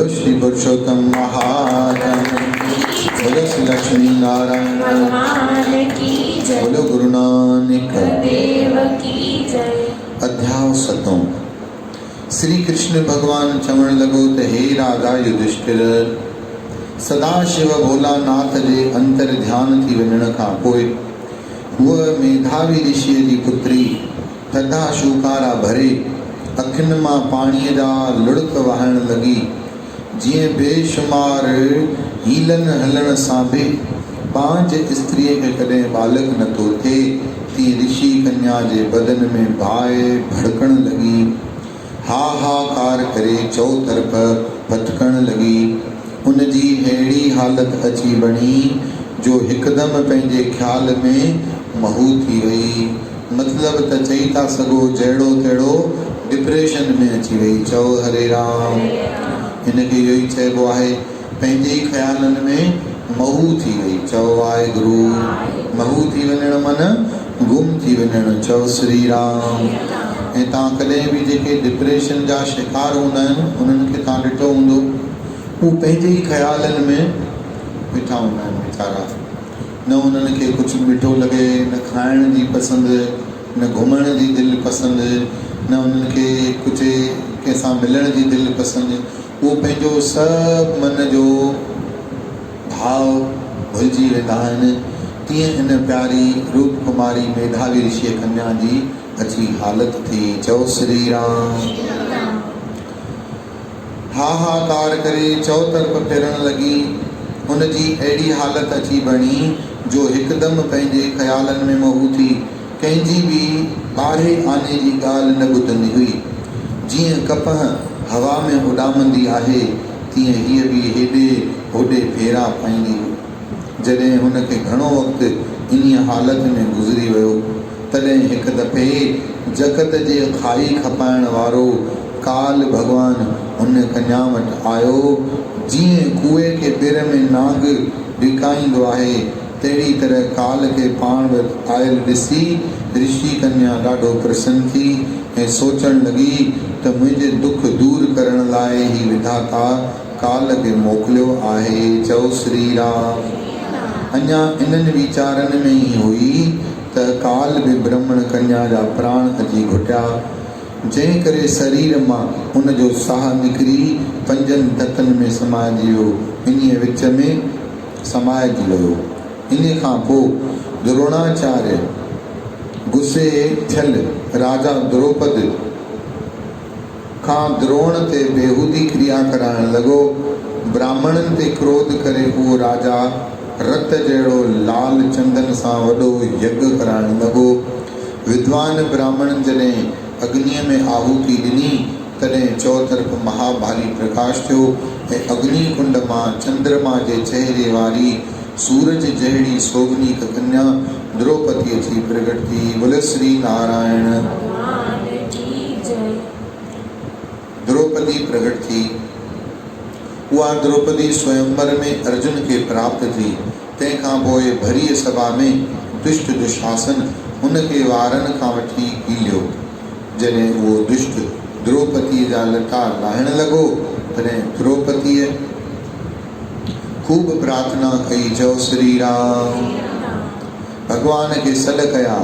बोलो श्री पुरुषोत्तम महाजन, बोलो श्री लक्ष्मी नारायण भगवान की जय, बोलो गुरु नानक देव की जय। अध्याय 7। श्री कृष्ण भगवान चवण लगो त हे राजा युधिष्ठिर, सदा शिव भोलानाथ जे अंतर ध्यान थी वञण खां पोइ उहा मेधावी ऋषिअ जी पुत्री थधा शूकारा भरे अखियुनि मां पाणीअ जा लुड़क वहण लॻी। जीअं बेशुमार हीलनि हलण सां बि पांच स्त्रीअ खे कॾहिं बालक नथो थिए, तीअं ऋषि कन्या जे बदन में बाहि भड़कण लॻी, हाहाकार करे चौतरफ़ भटकण लॻी। उन जी अहिड़ी हालत अची बणी जो हिकदमि पंहिंजे ख़्याल में महू थी वई। मतिलब त चई था सघो जहिड़ो तहिड़ो डिप्रेशन में अची वई। चओ हरे राम। हिनखे इहो ई चइबो आहे पंहिंजे ई ख़्यालनि में महू थी वई। चओ वाहेगुरु। महू थी वञणु माना गुम थी वञणु। चओ श्री राम। ऐं तव्हां कॾहिं बि जेके डिप्रेशन जा शिकार हूंदा आहिनि उन्हनि खे तव्हां ॾिठो हूंदो, हू पंहिंजे ई ख़्यालनि में वेठा हूंदा आहिनि वीचारा। न उन्हनि खे कुझु मिठो लॻे, न खाइण जी पसंदि, न घुमण जी दिलि पसंदि, न उन्हनि खे कुझु कंहिंसां मिलण जी दिलि पसंदि। उहो पंहिंजो सभु मन जो भाव भुलिजी वेंदा आहिनि। तीअं इन प्यारी रूप कुमारी मेधावी ऋषि कन्या जी अची हालत थी। चओ श्री राम। हाहाकार करे चौतरफ़ फिरण लॻी। उनजी अहिड़ी हालत अची बणी जो हिकदमि पंहिंजे ख़्यालनि में महू थी, कंहिंजी बि ॿारहें आने जी ॻाल्हि न ॿुधंदी हुई। जीअं कपह हवा में उॾामंदी आहे, तीअं हीअ बि हेॾे होॾे फेरा पाईंदी हुई। जॾहिं हुनखे घणो वक़्तु इन हालत में गुज़री वियो, तॾहिं हिकु दफ़े जगत जे खाई खपाइण वारो काल भॻवानु हुन कन्या वटि आयो। जीअं कुएं खे पेर में नाग ॾिकाईंदो आहे, तहिड़ी तरह काल खे पाण वटि आयल ॾिसी ऋषि कन्या ॾाढो प्रसन्न थी ऐं सोचण लॻी त मुंहिंजे दुख दूर करण लाइ ही विधाता काल खे मोकिलियो आहे। चओ श्री राम। अञा इन्हनि वीचारनि में ई हुई त काल बि ब्राह्मण कन्या जा प्राण अची घुटिया, जंहिं करे शरीर मां उन जो साह निकिरी पंजनि ततनि में समाइजी वियो। इन विच में समाइजी वियो। इन खां पोइ द्रोणाचार्य गुस्से थियल राजा द्रौपद खां द्रोण ते बेहूदी क्रिया कराइण लॻो। ब्राह्मणनि ते क्रोध करे उहो राजा रत जहिड़ो लाल चंदन सां वॾो यज्ञ कराइण लॻो। विद्वान ब्राह्मणनि जॾहिं अग्नीअ में आहुति ॾिनी, तॾहिं चौतरफ़ महाभारी प्रकाश थियो ऐं अग्नि कुंड मां चंद्रमा जे चेहरे वारी सूरज जहिड़ी सोगनीक कन्या द्रौपदी अची प्रगट थी। बोले श्री नारायण। द्रौपदी प्रगट थी। उहा द्रौपदी स्वयंवर में अर्जुन खे प्राप्त थी। तंहिंखां पोइ भरी सभा में दुष्ट दुशासन हुनखे वारनि खां वठी हीलियो। जॾहिं उहो दुष्ट द्रौपदीअ जा लटा लाहिण लॻो, तॾहिं द्रौपदीअ ख़ूब प्रार्थना कई। चओ श्री राम। भगवान खे सॾ कया।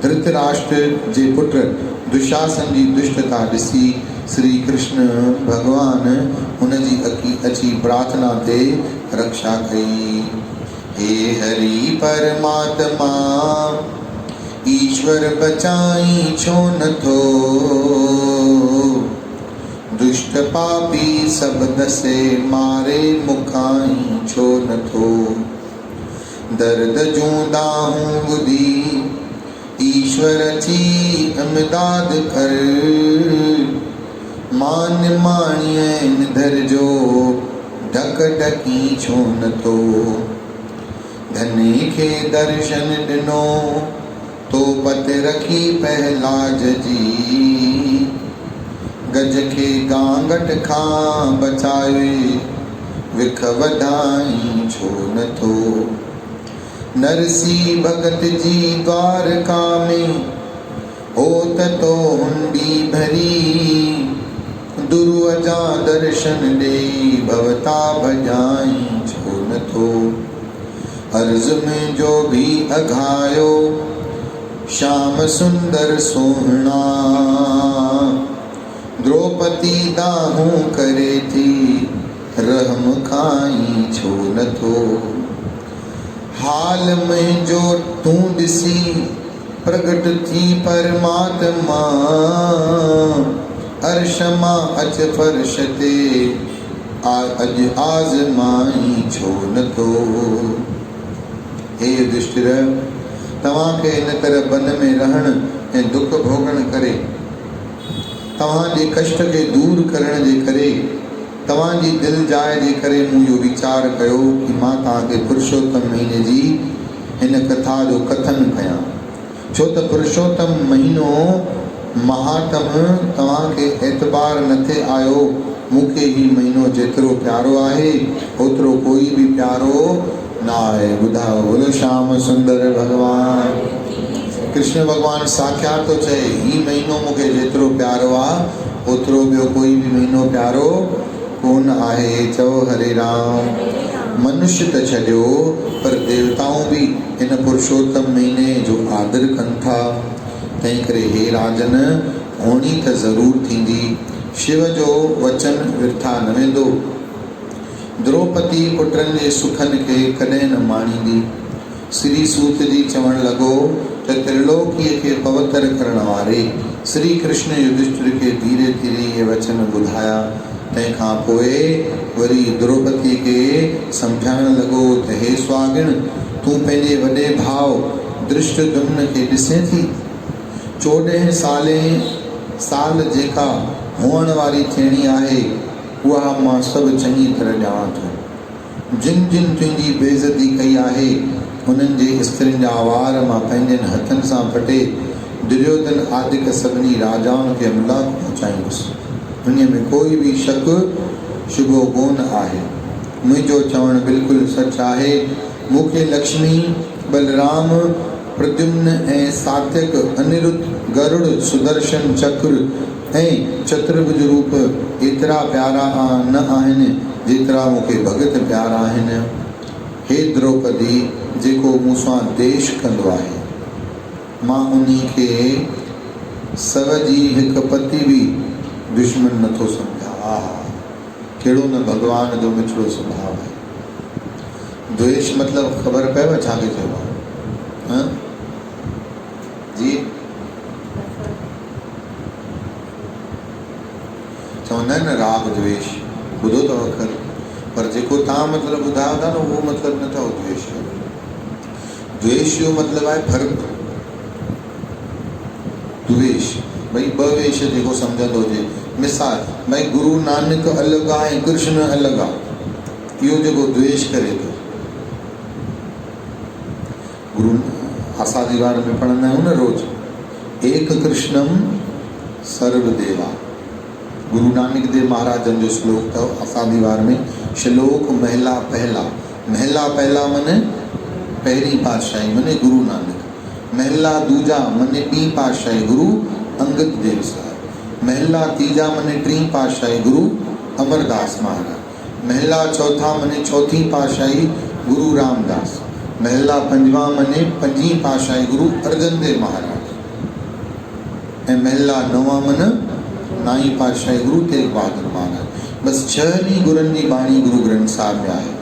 धृतराष्ट्र जे पुट दुशासन जी दुष्टता ॾिसी श्री कृष्ण भगवान हुन जी अची प्रार्थना ते रक्षा कई। हे हरि परमात्मा ईश्वर बचाई छो नथो, दुष्ट पापी सब दसे मारे मुकाई छो नथो। दर्द जूं दाहूं ॿुधी ईश्वर अची इमदाद कर, मान माणीअ निधर जो ढक ढकी छो नथो। धनी खे दर्शन ॾिनो तो पत रखी पहलाज जी, गज खे गांगट खां बचाए विख वधाई छो नथो। नरसी भगत जी द्वारका में होत तो हुंडी भरी, दुर्वजा दर्शन देई भवता भजाई छो नथो। अर्ज में जो भी अघायो श्याम सुंदर सोहना। द्रौपदी दाहू करे थी रहम खाई छो नथो। हाल में जो तू दिसी प्रगट थी परमात्मा। अर्शमा अच फर्श ते अज आज़माई छो नथो। हे युधिष्ठिर, तव्हां खे इन तरह वन में रहण ऐं दुख भोगण करे, तव्हां जे कष्ट खे दूर करण जे करे, तव्हां जी दिल जाइ जे करे मूं इहो वीचार कयो कि मां तव्हांखे पुरुषोत्तम महीने जी हिन कथा जो कथन कयां। छो त पुरुषोत्तम महीनो महात्म तव्हांखे एतबार न थिए आयो। मूंखे ही महीनो जेतिरो प्यारो आहे ओतिरो कोई भी प्यारो न आहे। ॿुधायो, बोलो श्याम सुंदर भगवान। कृष्ण भगवान साक्षात तो चए, ही महीनो मूंखे जेतिरो प्यारो आहे ओतिरो ॿियो कोई भी महीनो प्यारो कोन आहे। चओ हरे राम। मनुष्य त छॾियो, पर देवताऊं भी इन पुरुषोत्तम महीने जो आदर कनि था। तंहिं करे हे राजन, होणी त ज़रूर थींदी। शिव जो वचन व्यर्था न वेंदो। द्रौपदी पुटनि जे सुखनि खे कॾहिं न माणींदी। श्री सूत जी चवण लॻो त त्रिलोकीअ खे पवित्र करण वारे श्री कृष्ण युधिष्ठिर खे धीरे धीरे इहे वचन ॿुधाया। तंहिंखां पोइ वरी द्रौपदी खे सम्झाइण लॻो त हे स्वागिण, तूं पंहिंजे वॾे भाउ धृष्टद्युम्न खे ॾिसे थी। 14 साल जेका हुअण वारी थियणी आहे उहा मां सभु चङी तरह ॼाणां थो। जिन जिन तुंहिंजी बेइज़ती कई आहे उन्हनि जे स्त्रियुनि जा वार मां पंहिंजनि हथनि सां पटे दुर्योधन आदिक सभिनी राजाउनि खे अमलाक पहुचाईंदुसि। दुनिया में कोई भी शक शुभो कोन आहे। मुंहिंजो चवणु बिल्कुलु सच आहे। मूंखे लक्ष्मी, बलराम, प्रद्युम्न ऐं सात्यक, अनिरुद्ध, गरुड़, सुदर्शन चक्र ऐं चतुर्भुज रूप एतिरा प्यारा न आहिनि जेतिरा मूंखे भगत प्यारा आहिनि। हे द्रौपदी, जेको मूंसां देश कंदो आहे, मां उन्ही खे सव जी हिकु पती भी दुश्मन नथो सम्झा। कहिड़ो न भगवान जो मिठड़ो स्वभाव आहे। द्वेष मतलब ख़बर पएव छा खे चइबो आहे? जी, चवंदा आहिनि न राग द्वेष, ॿुधो अथव अखर, पर जेको तव्हां मतिलबु ॿुधायो था न उहो मतिलबु न अथव द्वेष जो। द्वेष जो मतिलबु आहे फ़र्क़ु। द्वेष भई ॿ वेश जेको सम्झंदो हुजे। मिसाल, भई गुरु नानक अलॻि आहे ऐं कृष्ण अलॻि आहे, इहो जेको द्वेष करे थो। गुरु आसादीवार में पढ़ंदा आहियूं न रोज़, एक कृष्णम सर्वदेवा। गुरु नानक देव महाराजन जो श्लोक अथव आसादीवार में। श्लोक महिला पहला। महिला पहला मने पहिरीं पातशाही मने गुरु नानक। महिला दूजा मने ॿीं पातशाही गुरु अंगद देव साहिब। महिला तीजा मने टीं पातशाही गुरु अमरदास महाराज। महिला चौथा मने चौथी पातशाही गुरु रामदास। महिला पंजवा मने पंजी पातशाही गुरु अर्जन देव महाराज। ऐं महिला नवा मन नाई पातशाही गुरु तेग बहादुर महाराज। बस 6 गुरुनि जी बाणी गुरु ग्रंथ साहिब में आहे।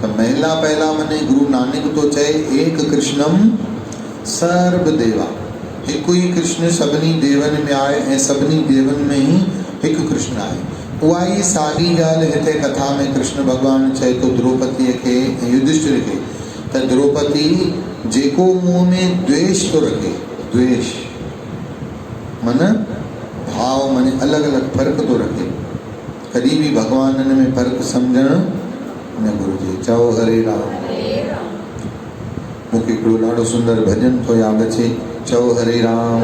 तो महिला पहला मने गुरु नानक तो चए एक कृष्णम सर्वदेवा। हिकु ही कृष्ण सभिनी देवन में आहे ऐं सभिनी देवन में ही हिकु कृष्ण आहे। उहा ई साॻी ॻाल्हि हिते कथा में कृष्ण भगवान चए तो द्रौपदीअ खे ऐं युधिष्ठिर खे त द्रौपदी जेको मुंह में द्वेष तो रखे, द्वेष मन भाव माने अलग अलग फर्क तो रखे, कभी भी भगवान में फर्क समझण न घुरिजे। चओ हरे राम। मूंखे हिकिड़ो ॾाढो सुंदर भजन थो यादि अचे। चओ हरे राम।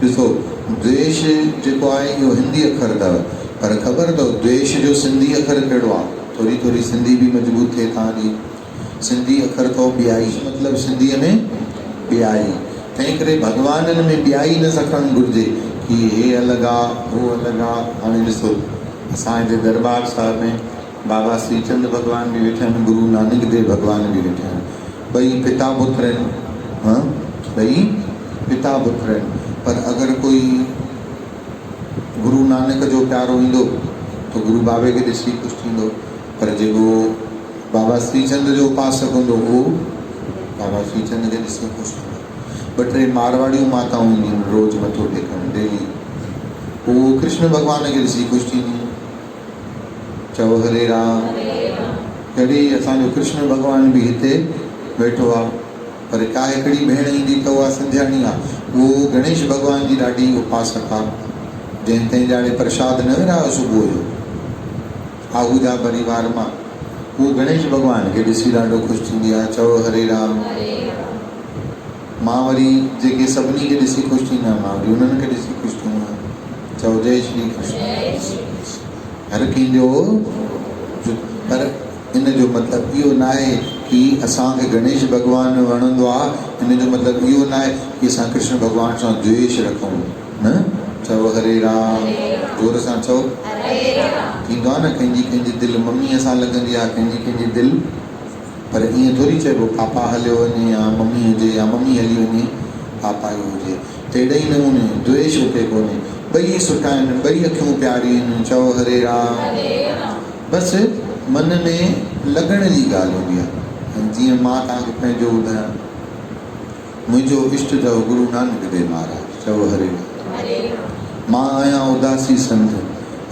ॾिसो, द्वेष जेको आहे इहो हिंदी अखर अथव, पर ख़बर अथव द्वेष जो सिंधी अखर कहिड़ो आहे? थोरी थोरी सिंधी भी मजबूत थिए तव्हांजी। सिंधी अखर अथव ॿियाई, मतिलबु सिंधीअ में ॿियाई। तंहिं करे भगवाननि में ॿियाई न सखणु घुरिजे कि हे अलॻि आहे उहो अलॻि आहे। हाणे ॾिसो असांजे दरबार साहिब में बाबा श्रीचंद भॻवान बि वेठा आहिनि, गुरु नानक देव भॻवान बि वेठा आहिनि, ॿई पिता पुत्र आहिनि। हाँ, ॿई पिता पुत्र आहिनि। पर अगरि कोई गुरु नानक जो प्यारो ईंदो त गुरु बाबे खे ॾिसी ख़ुशि थींदो, पर जेको बाबा श्रीचंद जो उपासक हूंदो उहो बाबा श्रीचंद खे ॾिसी ख़ुशि थींदो। ॿ टे मारवाड़ियूं माताऊं ईंदियूं आहिनि रोज़ु मथो टेकण डेली, उहो कृष्ण भॻवान खे ॾिसी ख़ुशि थींदियूं। चओ हरे राम। कॾहिं असांजो कृष्ण भॻवान बि हिते वेठो आहे, पर का हिकिड़ी भेण ईंदी त उहा संध्याणी आहे, उहो गणेश भॻवान जी ॾाढी उपासक आहे। जंहिं तंहिं ॼाणे प्रसाद न विरायो सुबुह जो आहूजा परिवार मां, उहो गणेश भॻवान खे ॾिसी ॾाढो ख़ुशि थींदी आहे। चओ हरे राम। मां वरी जेके सभिनी खे ॾिसी ख़ुशि थींदा आहिनि, मां वरी उन्हनि खे ॾिसी ख़ुशि थींदो आहियां। चओ जय श्री कृष्ण। हर कंहिंजो, पर इन जो मतिलबु इहो न आहे कि असांखे गणेश भॻवानु वणंदो आहे, इन जो मतिलबु इहो न आहे कि असां कृष्ण भॻवान सां द्वेष रखूं, न। चओ हरे राम। जोर सां चओ। थींदो आहे न कंहिंजी कंहिंजी दिलि मम्मीअ सां लॻंदी आहे, कंहिंजी कंहिंजी दिलि, पर ईअं थोरी चइबो पापा हलियो वञे या मम्मी हुजे या मम्मी हली वञे पापा जो हुजे। तहिड़े ई नमूने द्वेष उते कोन्हे, ॿई सुठा आहिनि, ॿई अखियूं प्यारियूं आहिनि। चओ हरे राम। बसि मन में लॻण जी ॻाल्हि हूंदी आहे। जीअं मां तव्हांखे पंहिंजो ॿुधायां, मुंहिंजो इष्ट अथव गुरु नानक देव महाराज। चओ हरे राम। मां आहियां उदासी संत,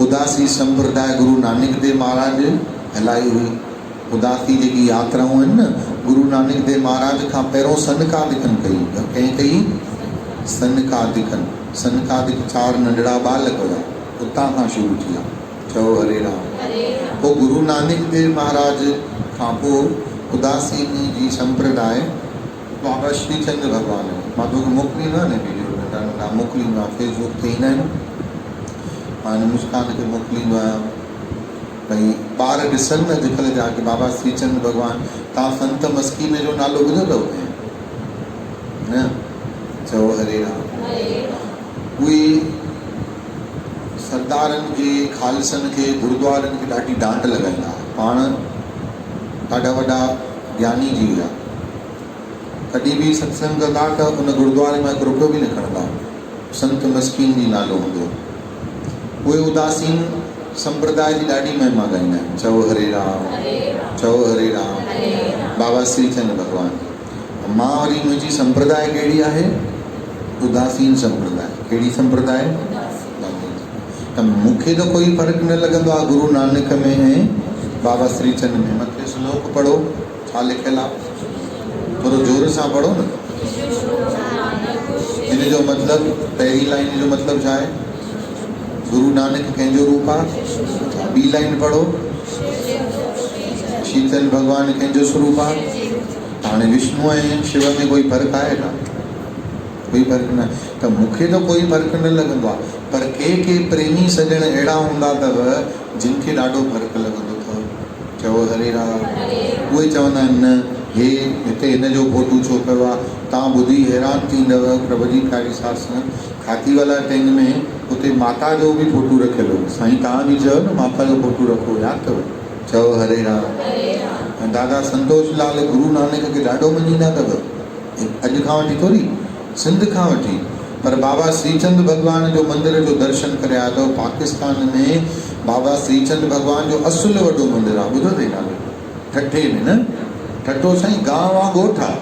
उदासी संप्रदाय गुरु नानक देव महाराज हलाई हुई। उदासी जेकी यात्राऊं आहिनि न, गुरु नानक देव महाराज खां पहिरों सनकादिकनि कई। कंहिं कई? सनकादिकनि। सनकादिक 4 नंढड़ा बालक हुआ, उतां खां शुरू थी आहे। चओ हरे राम। पोइ गुरु नानक देव महाराज खां पोइ उदासी जी संप्रदाय बाबा श्रीचंद भॻवान। मां तोखे मोकिलींदो आहे न वीडियो, नंढा नंढा मोकिलींदो आहे, फेसबुक ते ईंदा आहिनि, मां हिन मुस्कान खे मोकिलींदो आहियां भई ॿार ॾिसनि न अॼुकल्ह जा कि बाबा श्रीचंद भॻवान। तव्हां संत मस्कीन जो नालो ॿुधो अथव न? चओ हरे राम। उहे सरदारनि खे, ख़ालसनि खे, गुरुद्वारनि खे ॾाढी डांट लॻाईंदा, पाण ॾाढा वॾा ज्ञानी जी विया। कॾहिं बि सत्संग कंदा त उन गुरुद्वारे मां हिकु रुपयो बि न खणंदा, संत मस्कीन जी नालो हूंदो। उहे उदासीन संप्रदाय जी ॾाढी महिमा गाईंदा आहिनि। चओ हरे राम। चओ हरे राम। बाबा श्रीचंद भॻवान। मां वरी मुंहिंजी संप्रदाय कहिड़ी आहे? उदासीन संप्रदाय। कहिड़ी संप्रदाय? त मूंखे त कोई फ़र्क़ु न लॻंदो आहे गुरु नानक में ऐं बाबा श्रीचंद में। मथे श्लोक पढ़ो, छा लिखियलु आहे? थोरो जोर सां पढ़ो न। इन जो मतिलबु, पहिरीं लाइन जो मतिलबु छा आहे? गुरु नानक कंहिंजो रूप आहे? ॿी लाइन पढ़ो, श्रीचंद भॻवान कंहिंजो स्वरूप आहे? हाणे विष्णु ऐं शिव में कोई फ़र्क़ु आहे छा? कोई फ़र्क़ु न। त मूंखे त कोई फ़र्क़ु न लॻंदो आहे, पर के प्रेमी सॼण अहिड़ा हूंदा अथव जिन खे ॾाढो फ़र्क़ु लॻंदो अथव। चओ हरे राम। उहे चवंदा आहिनि न, हे हिते हिन जो फोटू छो पियो आहे? तव्हां ॿुधी हैरान थींदव, प्रभु जी प्यारी सासु खातीवाला टेंग में उते माता जो बि फोटू रखियलु हो। साईं तव्हां बि चयो न माता जो फोटू रखो, यादि अथव? चओ हरे राम। ऐं दादा संतोष लाल गुरु नानक खे ॾाढो मञींदा अथव, अॼु खां वठी थोरी, सिंध खां वठी। पर बाबा श्रीचंद भॻवान जो मंदिर जो दर्शन करे आया अथव। पाकिस्तान में बाबा श्रीचंद भॻवान जो असुल वॾो मंदिर आहे, ॿुधो अथई नालो? ठठे में न? ठठो साईं गांव आहे ॻोठ आहे?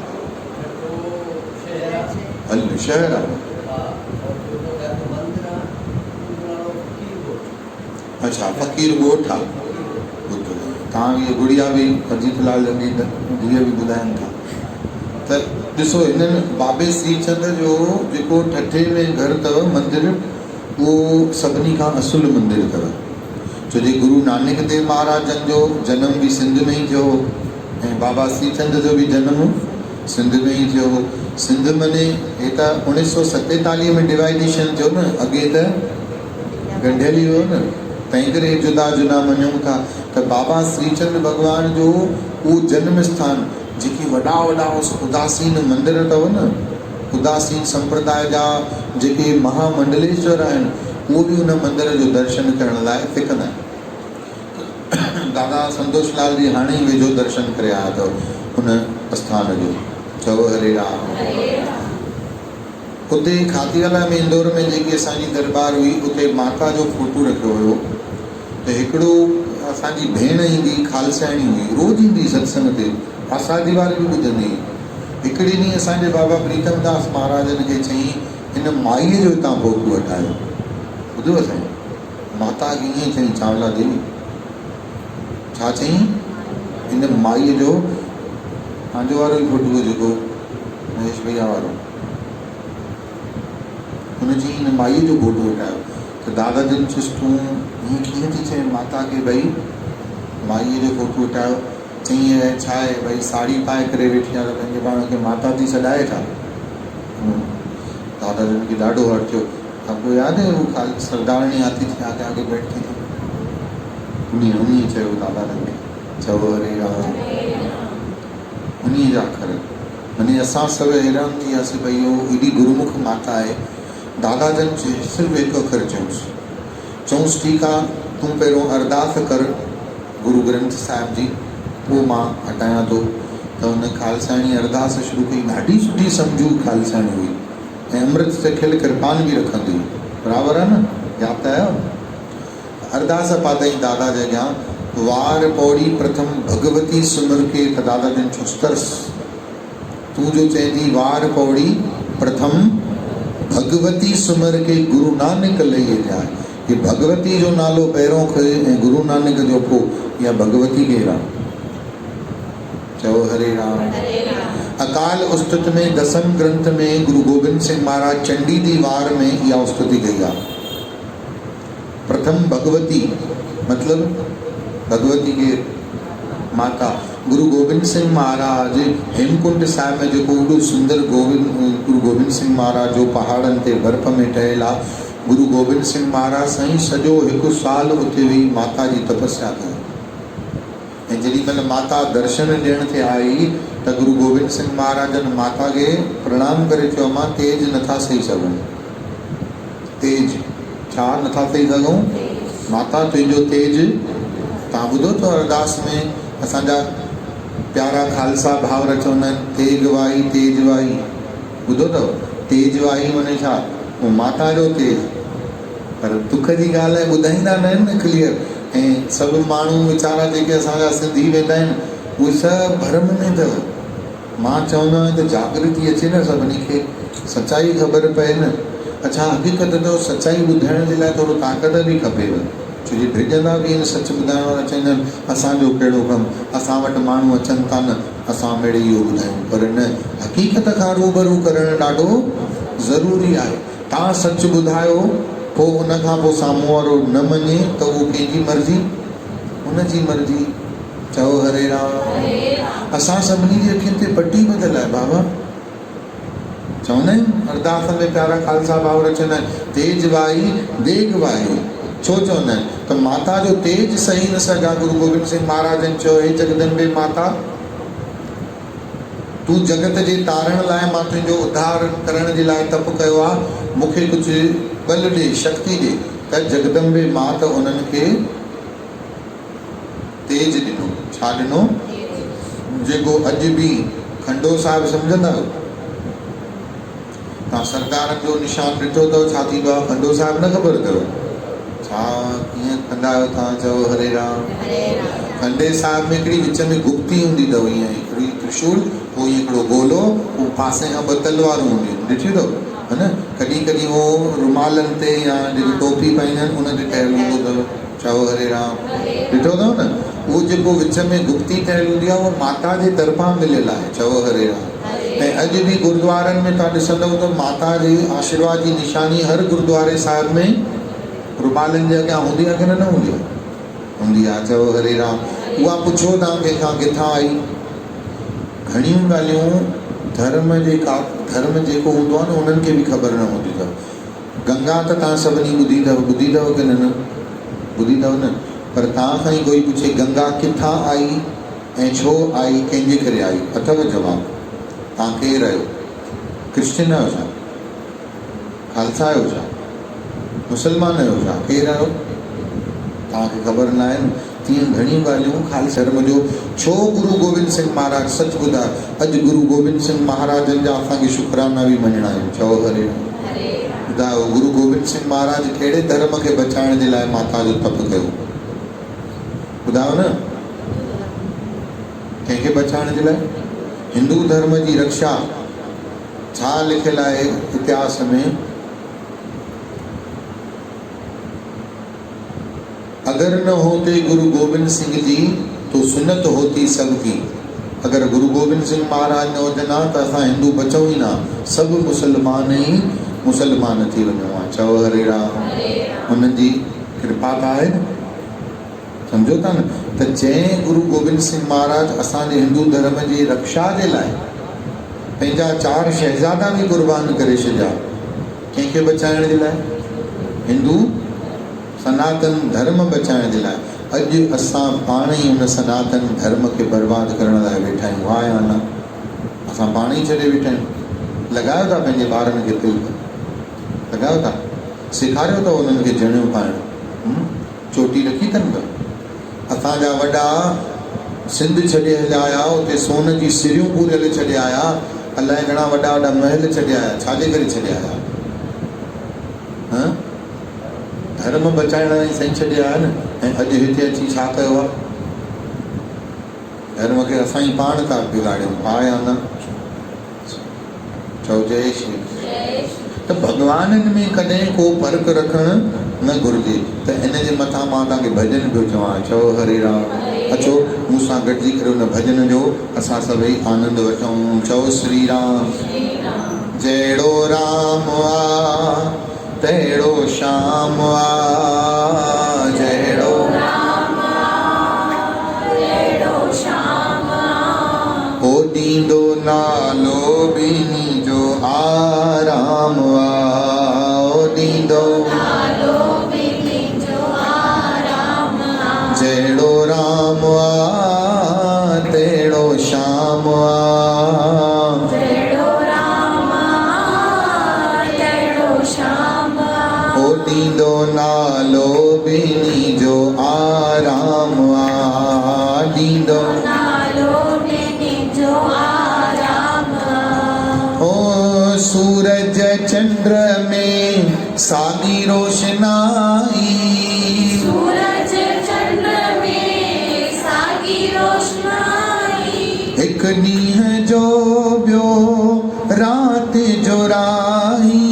हल शहर आहे। अच्छा, फ़कीर ॻोठ आहे। तव्हां इहा गुड़िया बि अजीत लाल जी धीअ बि ॿुधाइनि था। त ॾिसो, हिननि बाबे श्रीचंद जो जेको ठठे में घरु अथव मंदिर, उहो सभिनी खां असुल मंदिर अथव। छो जे गुरु नानक देव महाराजनि जो जनम बि सिंध में ई थियो ऐं बाबा श्रीचंद जो बि जनम सिंध में ई थियो। सिंध मने हे त 1947 में डिवाइडेशन थियो न, अॻे त ॻंढियली हुयो न, तंहिं करे जुदा जुदा मञूं था। त बाबा श्रीचंद भॻवान जो उहो जन्म स्थान, जेकी वॾा वॾा उदासीन मंदिर अथव न, उदासीन संप्रदाय जा जेके महामंडलेश्वर आहिनि उहो बि उन मंदर जो दर्शन करण लाइ फिकंदा आहिनि। दादा संतोष लाल जी हाणे ई वेझो दर्शन करे आया अथव उन आस्थान जो। चओ हरे राम। उते खातीवाला में इंदौर में जेकी असांजी दरबार हुई उते माता जो फोटो रखियो हुयो। त हिकिड़ो असांजी भेण ईंदी खालसाइणी हुई, रोज़ ईंदी सत्संग ते, आसादी वारी बि ॿुधंदी। हिकिड़े ॾींहुं असांजे बाबा प्रीतम दास महाराजनि खे चईं हिन माईअ जो हितां फोटो हटायो। ॿुधो असांजी माता खे ईअं चईं चावला देवी, छा चईं? हिन माईअ जो, तव्हांजो वारो ई फोटो जेको महेश भैया वारो, हुन चई हिन माईअ जो फोटो हटायो। त दादा जन चयुसि तूं हीअं कीअं थी चए माता खे भई माईअ जो फोटो हटायो? चईं छा आहे भई साड़ी पाए करे वेठी आहे त पंहिंजे पाण खे माता थी सॾाए छा? दादा जन खे ॾाढो हर्ट थियो। आपको याद है वो सरदारणी आती थी आगे आगे बैठती थी, उन्हीं चयो दादा जन खे। चओ हरे राम। उन्हीं जा अखर माने असां सभु हैरान थी वियासीं भई इहो एॾी गुरुमुख माता आहे। दादा जन सिर्फ़ु हिकु अखर चऊंसि ठीकु आहे तूं पहिरियों अरदास कर गुरु ग्रंथ साहिब जी, पोइ मां हटायां थो। त हुन खालसाइणी अरदास शुरू कई। ॾाढी सुठी सम्झू खालसाइणी हुई ऐं अमृत सिखियल कृपान बि रखंदी हुई, बराबरि आहे न, यादि आयो? अरदास पातई दादा जे अॻियां, वार पौड़ी प्रथम भगवती सुमर के। त दादा जन चुस्तरस तूं जो चए थी वार पौड़ी प्रथम भगवती सुमर के गुरु नानक लही जाए, कि भगवती जो नालो पहिरों खणे ऐं गुरु नानक जो पोइ, या भगवती केरु आहे? चओ हरे राम। अकाल उस्तुत में दसम ग्रंथ में गुरु गोबिंद सिंह महाराज चंडी दी वार में इहा उस्तुति कई आहे। प्रथम भगवती मतलब भगवती के माता गुरु गोबिंद सिंह महाराज हेमकुंड साहिब में जेको एॾो सुंदर गुरु गोबिंद सिंह महाराज जो पहाड़नि ते बर्फ़ में ठहियलु आहे। गुरु गोबिंद सिंह महाराज साईं सॼो हिकु साल उते वेही माता जी तपस्या कई ऐं जेॾी महिल माता दर्शन ॾियण ते आई त गुरु गोबिंद सिंह महाराजनि माता खे प्रणाम करे चयो मां तेज नथा सही सघूं। तेज छा नथा सही सघूं? माता तुंहिंजो तेज। तव्हां ॿुधो अथव अरदास में असांजा प्यारा खालसा भाउर चवंदा आहिनि तेग वाई तेज वाई। ॿुधो अथव? तेज वाई माने छा? उहो माता जो तेज। पर दुख जी ॻाल्हि आहे ॿुधाईंदा न आहिनि न क्लियर। ऐं सभु माण्हू वीचारा जेके असांजा सिंधी वेंदा आहिनि उहे सभु भरम में अथव। मां चवंदो आहियां त जागृति अचे न सभिनी खे, सचाई ख़बर पए न। अच्छा हक़ीक़त अथव सचाई ॿुधाइण जे लाइ थोरो ताक़त बि खपेव, छो जो ड्रिजंदा बि आहिनि सच ॿुधाइण वारा। चवंदा आहिनि असांजो कहिड़ो कमु, असां वटि माण्हू अचनि था न असां मिड़े इहो ॿुधायूं। पर न, हक़ीक़त खां रूबरू करणु ॾाढो ज़रूरी आहे। तव्हां सच ॿुधायो पोइ उनखां पोइ साम्हूं वारो न मञे त उहो कंहिंजी मर्ज़ी, उनजी मर्ज़ी। चओ हरे राम। असां सभिनी जी अखियुनि ते पटी ॿधल आहे बाबा। चवंदा आहिनि अरदास में प्यारा खालसा भाउर चवंदा आहिनि तेज वाई देग वाई। छो चवंदा आहिनि? त माता जो तेज सही न सघा। गुरु गोबिंद सिंह महाराजनि चयो हे जगदम्बे माता तूं जगत जे तारण लाइ मां तुंहिंजो उद्धार करण जे लाइ तप कयो आहे, मूंखे कुझु बल ॾे, शक्ति ॾे। त जगदम्बे मां त उन्हनि खे तेज ॾिनो। छा ॾिनो? जेको अॼु बि खंडो साहिब सम्झंदा आहियो तव्हां? सरकारनि जो निशान ॾिठो अथव छा थींदो आहे? खंडो साहिब न ख़बर अथव छा कीअं कंदा आहियो तव्हां? चओ हरे राम। खंडे साहिब में हिकिड़ी विच में गुप्ती हूंदी अथव, ईअं हिकिड़ी त्रिशूल, पोइ हिकिड़ो गोलो, पोइ पासे खां ॿ तलवारूं हूंदियूं आहिनि, ॾिठी अथव है न? कॾहिं कॾहिं उहो रुमालनि ते या जेकी टोपी पाईंदा आहिनि उन ते ठहियलु हूंदो अथव। चओ हरे राम। ॾिठो अथव न? उहो जेको विच में गुप्ती ठहियलु हूंदी आहे उहा माता जे तरफ़ां मिलियलु आहे। चओ हरे राम। ऐं अॼु बि गुरुद्वारनि में तव्हां ॾिसंदव त माता जे आशीर्वाद जी निशानी हर गुरुद्वारे साहिब में रुमालनि जे अॻियां हूंदी आहे कि न हूंदी आहे? हूंदी आहे। चओ हरे राम। उहा पुछो तव्हां कंहिंखां किथां आई। घणियूं ॻाल्हियूं धर्म जेको हूंदो आहे न उन्हनि खे बि ख़बर न हूंदी अथव। गंगा त तव्हां सभिनी ॿुधी अथव कि न? ॿुधी अथव न? पर तव्हां खां ई कोई पुछे गंगा किथां आई ऐं छो आई, कंहिंजे करे आई? अथव जवाबु? तव्हां केरु आहियो? क्रिश्चियन आहियो छा, खालसा आहियो छा, मुसलमान आहियो छा, केरु आहियो? तव्हांखे ख़बर न आहे न। तीअं घणियूं ॻाल्हियूं ख़ाली धर्म जो। छो गुरु गोबिंद सिंह महाराज, सच ॿुधायो, अॼु गुरु गोबिंद सिंह महाराजनि जा असांखे शुकराना बि मञणा आहिनि। चओ हरे राम। ॿुधायो गुरु गोबिंद सिंह महाराज कहिड़े धर्म खे बचाइण जे लाइ माता जो तप कयो? ॿुधायो न, कंहिंखे बचाइण जे लाइ? हिंदू धर्म जी रक्षा। छा लिखियलु आहे इतिहास में? अगर न होते गुरु गोबिंद सिंह जी तो सुन्नत होती सबकी। अगर गुरु गोबिंद सिंह महाराज न हुजनि हा त असां हिंदू बचूं ई न, सभु मुसलमान ई मुसलमान थी वञूं हा। चओ हरे राम। हुननि जी कृपा त आहे न, सम्झो था न। त जंहिं गुरु गोबिंद सिंह महाराज असांजे हिंदू धर्म जी रक्षा जे लाइ पंहिंजा 4 शहज़ादा बि क़ुर्बान करे छॾिया, कंहिंखे बचाइण जे लाइ? हिंदू सनातन धर्म बचाइण जे लाइ। अॼु असां पाण ई हुन सनातन धर्म खे बर्बादु करण लाइ वेठा आहियूं। हा या न? असां पाण ई छॾे वेठा आहियूं। लॻायो था पंहिंजे ॿारनि खे तिलक, लॻायो था, सेखारियो अथव उन्हनि खे जणियूं पाइण, चोटी रखी अथनि। असांजा वॾा सिंध छॾे हलिया आया, उते सोन जी सिरियूं पूरियल छॾे आया, अलाए घणा वॾा वॾा महल छॾे आया। छाजे करे छॾे आया? धर्म बचाइण लाइ साईं छॾे आया न। ऐं अॼु हिते अची छा कयो आहे? धर्म खे असां ई पाण था बिगाड़ियूं। हा या न? चओ जय श्री। त भॻवाननि में कॾहिं को फ़र्क़ु रखणु न घुरिजे। त इन जे मथां मां तव्हांखे भॼन पियो चवां। चओ हरे राम। अचो मूंसां गॾिजी करे हुन भॼन जो असां सभई आनंद वठूं। चओ श्री राम। जहिड़ो राम आ तहिड़ो श्याम आ, जहिड़ो राम आ तहिड़ो श्याम आ, हो ॾींदो नालो ॿिन्ही जो आराम आ, हो ॾींदो नालो ॿिन्ही जो आराम आ, जहिड़ो राम आ तहिड़ो श्याम आ, ॾींदो नालो ॿिन्ही जो आराम आ, ॾींदो नालो ॿिन्ही जो आराम आ। ओ सूरज चंद्र में साॻी रोशनाई, सूरज चंद्र में साॻी रोशनाई, हिकु ॾींहं जो ॿियो राति जो राही,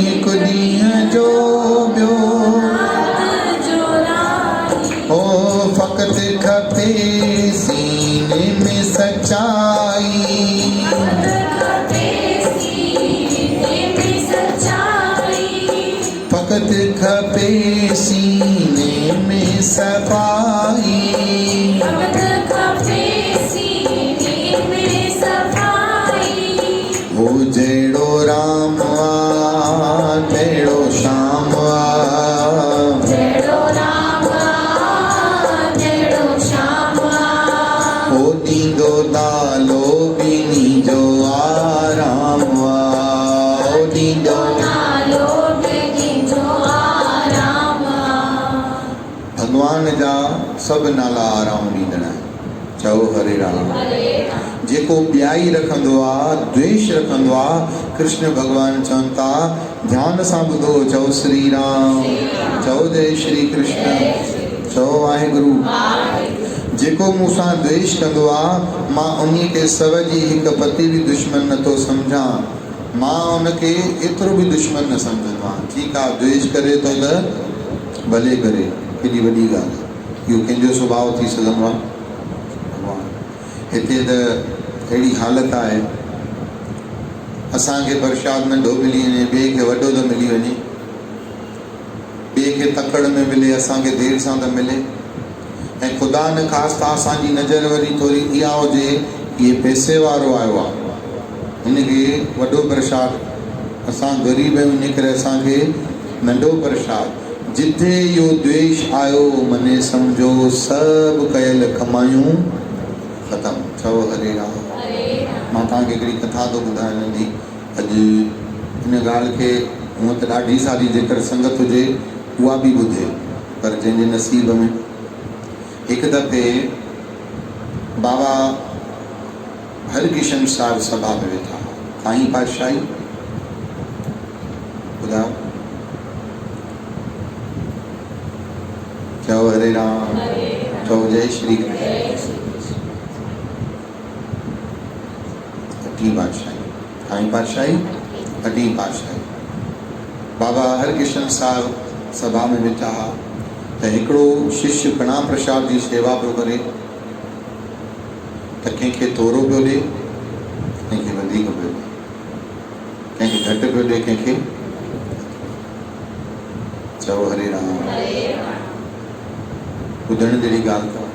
हिकु ॾींहं जो ॿियो ओ फ़क़ति खपे सीने में सच्चाई, फ़क़ति खपे सीने में सफ़ाई, हो जहिड़ो राम आ तहिड़ो श्याम आ, जहिड़ो राम आ तहिड़ो श्याम आ, हो ॾींदो नालो ॿिन्ही जो आराम आ, हो ॾींदो नालो ॿिन्ही जो आराम आ। भॻवान जा सभु नाला आराम ॾींदड़ आहिनि। चओ हरे राम। जेको ॿियाई रखंदो आहे, द्वेष रखंदो आहे, कृष्ण भॻवान चवनि था ध्यान सां ॿुधो। चओ श्री राम। चओ जय श्री कृष्ण। चओ वाहेगुरु। जेको मूंसां द्वेष कंदो आहे, मां उन खे सव जी हिकु पती बि दुश्मन नथो सम्झां, मां उनखे एतिरो बि दुश्मन न सम्झंदो आहियां। ठीकु आहे, द्वेष करे थो त भले करे, केॾी वॾी ॻाल्हि आहे, इहो कंहिंजो स्वभाव थी सघंदो आहे। हिते त अहिड़ी हालत आहे, असांखे प्रसाद नंढो मिली वञे, ॿिए खे वॾो थो मिली वञे, ॿिए खे तकड़ में मिले, असांखे देरि सां त मिले। ऐं ख़ुदा न ख़ासिता असांजी नज़र वरी थोरी इहा हुजे, इहे पैसे वारो आयो आहे, हिनखे वॾो प्रसाद, असां ग़रीब आहियूं, इन करे असांखे नंढो प्रसाद। जिथे इहो द्वेष आयो, मने सम्झो सभु कयल कमायूं ख़तमु। चओ हरे राम। मां तव्हांखे हिकिड़ी कथा थो ॿुधायां नंढी। अॼु इन ॻाल्हि खे हूअं त ॾाढी सारी जेकर संगत हुजे उहा बि ॿुधे, पर जंहिंजे नसीब में। हिकु दफ़े बाबा हरकिशन साहिब सभा में वेठा, काई पातशाही ॿुधायो, चओ हरे राम, चओ जय श्री कृष्ण। अठी पातशाही, काई पातशाही, अठी पातशाही। बाबा हरकिशन साहिब सभा में वेठा हा त हिकिड़ो शिष्य कणा प्रसाद जी सेवा पियो करे, त कंहिंखे थोरो पियो ॾे, कंहिंखे वधीक पियो ॾे, कंहिंखे घटि पियो ॾे, कंहिंखे। चओ हरे राम। ॿुधण जहिड़ी ॻाल्हि अथव।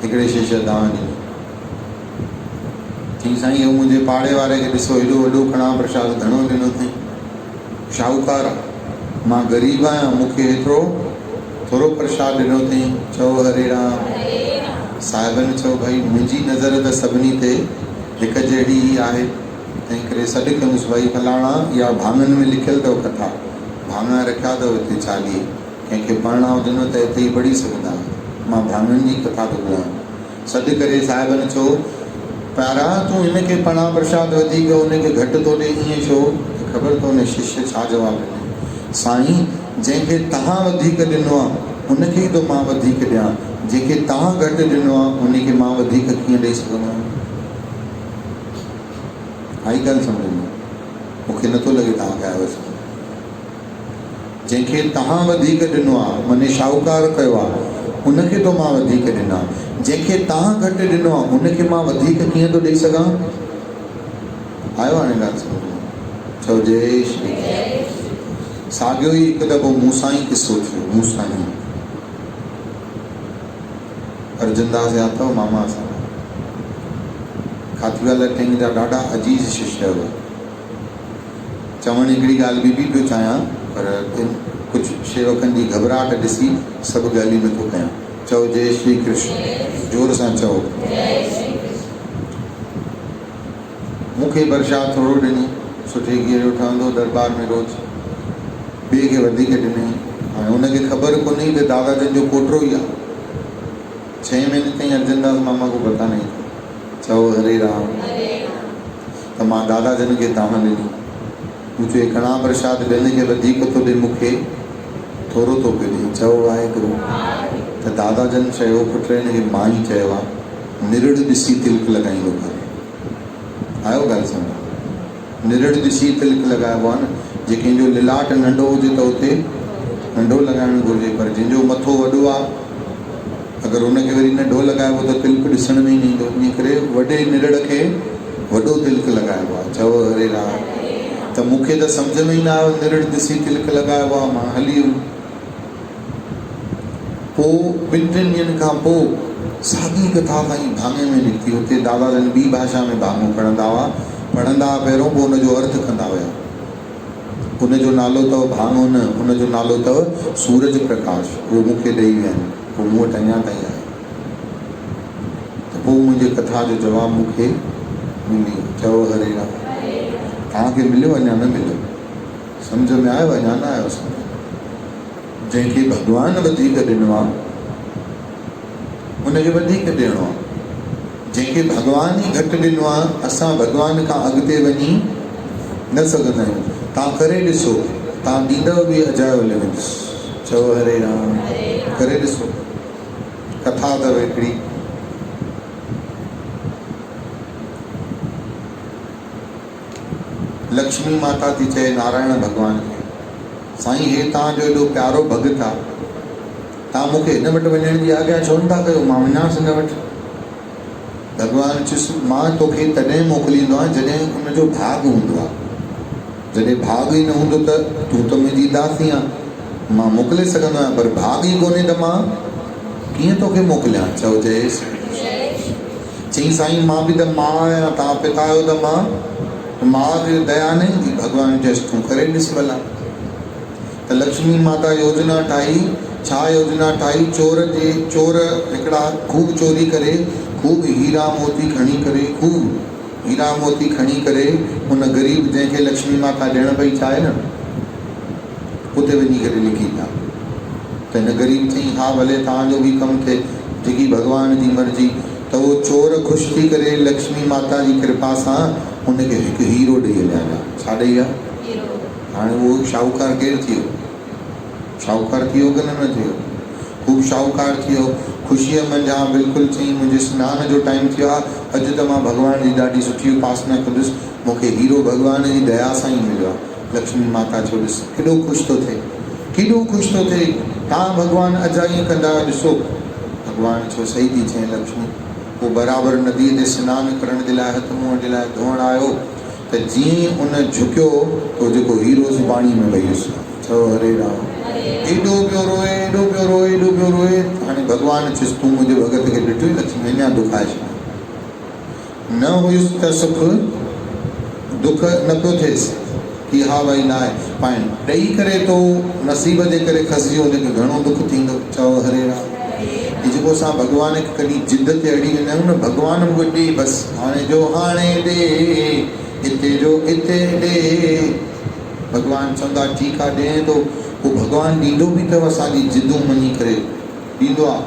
हिकिड़े शिष्य दान ॾिनो, चई साईं इहो मुंहिंजे पाड़े वारे खे ॾिसो, हेॾो वॾो कणा प्रसाद घणो ॾिनो अथई, शाहूकार आहे, मां ग़रीब आहियां, मूंखे हेतिरो थोरो प्रसाद ॾिनो अथई। चओ हरे राम। साहिबनि चयो भाई मुंहिंजी नज़र त सभिनी ते हिकु जहिड़ी ई आहे, तंहिं करे सॾु कयोसि भाई फलाणा इहा भाङनि में लिखियलु अथव कथा, भाङा रखिया अथव हिते 40, कंहिंखे पढ़णा हुजनि त हिते ई पढ़ी सघंदा, मां भाङनि जी कथा थो ॿुधायां। सॾु करे साहिबनि चयो प्यारा तूं हिनखे पढ़ा प्रसाद वधीक हुनखे घटि थो ॾे, ईअं छो? ख़बर अथव न शिष्य छा जवाबु ॾिनो? साईं जंहिंखे तव्हां वधीक ॾिनो आहे उनखे ई थो मां वधीक ॾियां, जंहिंखे तव्हां घटि ॾिनो आहे उनखे मां वधीक कीअं ॾेई सघंदो आहियां? आई ॻाल्हि सम्झ में? मूंखे नथो लॻे तव्हां कयो आहे। जंहिंखे तव्हां वधीक ॾिनो आहे, माने शाहूकार कयो आहे, उनखे तो मां वधीक ॾिना, जंहिंखे तव्हां घटि ॾिनो आहे उनखे मां वधीक कीअं थो ॾेई सघां? आयो हाणे ॻाल्हि सम्झ में? चओ जय श्री कृष्ण। साॻियो ई हिकु दफ़ो मूंसां ई किसो थियो, मूंसां ई अर्जनदास यादि अथव मामा सां खातीवाला टेंग जा ॾाढा अजीज़ शिष्य हुआ। चवणु हिकिड़ी ॻाल्हि बि पियो चाहियां, पर कुझु शेवकनि जी घबराहट ॾिसी सभु ॻाल्हियूं नथो कयां। चओ जय श्री कृष्ण, जोर सां चओ। मूंखे प्रसाद थोरो ॾिनी, सुठे घीअ जो ठहंदो दरबार में रोज़, ॿिए खे वधीक ॾिनई। हाणे हुनखे ख़बर कोन्हे त दादाजन जो कोटरो ई आहे। 6 महीने ताईं अर्जनदास मामा को पता नहीं। चओ हरे राम। त मां दादाजन खे तव्हां ॾिनी, मूं चयो कणा प्रसाद ॿियनि खे वधीक थो ॾे, मूंखे थोरो थो पियो ॾे। चओ वाहेगुरु। त दादाजन चयो पुट हिनखे मां ई चयो आहे, निरड़ ॾिसी तिलक लॻाईंदो कर। आयो ॻाल्हि सम्झ? निरड़ ॾिसी तिलक लॻाइबो आहे न, जे कंहिंजो लिलाट नंढो हुजे त उते नंढो लॻाइणु घुरिजे, पर जंहिंजो मथो वॾो आहे अगरि हुनखे वरी नंढो लॻाइबो त तिलक ॾिसण में ई न ईंदो, इन करे वॾे निरड़ खे वॾो तिलक लॻाइबो आहे। चओ हरे राम। त मूंखे त सम्झ में ई न आयो, निरड़ ॾिसी तिलक लॻाइबो आहे, मां हली वियुमि। पोइ 2-3 ॾींहंनि खां पोइ साॻी कथा साईं भाङे में निकिती। हुते दादाजन ॿी भाषा में भाङो पढ़ंदा हुआ, पहिरियों पोइ हुनजो अर्थ कंदा हुआ। हुनजो नालो अथव भाङो न, हुनजो नालो अथव सूरज प्रकाश। उहो मूंखे ॾेई विया आहिनि, पोइ मूं वटि अञा ताईं आहे। त पोइ मुंहिंजी कथा जो जवाबु मूंखे मिली। चओ हरे राम। तव्हांखे मिलियो अञा न मिलियो? सम्झ में आयो अञा न आयो? सम्झ जंहिंखे भॻवानु वधीक ॾिनो आहे उनखे वधीक ॾियणो आहे, जंहिंखे भॻवानु ई घटि ॾिनो आहे असां भॻवान खां अॻिते वञी न सघंदा आहियूं। तव्हां करे ॾिसो, तव्हां ॾींदव बि अजायो लेवल्स। चओ हरे राम। करे ॾिसो। कथा अथव हिकिड़ी, लक्ष्मी माता थी चए नारायण भॻवान खे, साईं हे तव्हांजो एॾो प्यारो भॻत आहे, तव्हां मूंखे हिन वटि वञण जी आज्ञा छो नथा कयो? मां वञांसि हिन वटि। भॻवानु चयुसि मां तोखे तॾहिं मोकिलींदो आहियां जॾहिं हुनजो भाग हूंदो आहे। जॾहिं भाग ई न हूंदो त तूं त मुंहिंजी दासी आहे, मां मोकिले सघंदो आहियां, पर भाग ई कोन्हे त मां कीअं तोखे मोकिलियां? चओ जय श्री कृष्ण। चई साईं मां बि त मां आहियां, तव्हां पिता आहियो त मां खे दया न ईंदी? भॻवानु चयसि तूं करे ॾिस भला। त लक्ष्मी माता योजना ठाही। छा योजना ठाही? चोर हिकिड़ा खूब चोरी करे, खूब हीरा मोती खणी करे, खूब हीरा मोती खणी करे उन ग़रीब जंहिंखे लक्ष्मी माता ॾियण पई चाहे न, उते वञी करे लिखी पिया। त हिन ग़रीब चई हा भले तव्हांजो बि कमु थिए, जेकी भॻवान जी मर्ज़ी। त उहो चोर ख़ुशि थी करे लक्ष्मी माता जी कृपा सां उनखे हिकु हीरो ॾेई हलिया। छा ॾेई आहे? हाणे उहो शाहूकार केरु थियो? शाहूकार थियो की न थियो? ख़ूब शाहूकार थियो। ख़ुशीअ मंझां बिल्कुलु चई मुंहिंजे सनान जो टाइम थियो आहे, अॼु त मां भॻवान जी ॾाढी सुठी उपासना कंदुसि, मूंखे हीरो भॻवान जी दया सां ई मिलियो आहे। लक्ष्मी माता चयो ॾिस केॾो ख़ुशि थो थिए, केॾो ख़ुशि थो थिए, तव्हां भॻवान अजाई कंदा ॾिसो। भॻवान छो सही थी चए लक्ष्मी। पोइ बराबरि नदीअ ते सनानु करण जे लाइ हथ मुंहं जे लाइ धोअण आयो, त जीअं ई उन झुकियो तो जेको हीरो पाणी में वही वियुसि। चओ हरे राम। एॾो पियो रोए, एॾो पियो रोए, एॾो पियो रोए। हाणे भॻवानु चयुसि तूं मुंहिंजे भॻत खे ॾिठो लक्ष्मी, अञा दुखाए छॾ। न हुयुसि त सुख, दुख न पियो थिएसि कि हा भई न आहे, पाण ॾेई करे तो नसीब जे करे खसिजी हुनखे घणो दुख थींदो। चओ हरे राम। जेको असां भॻवान खे कॾहिं जिद ते अड़ी वेंदा आहियूं न, भॻवान मूंखे ॾे बसि, हाणे जो हाणे ॾे, हिते जो हिते ॾे। भॻवानु चवंदा ठीकु आहे ॾिए थो। पोइ भॻवानु ॾींदो बि अथव असांजी जिदूं मञी करे ॾींदो आहे।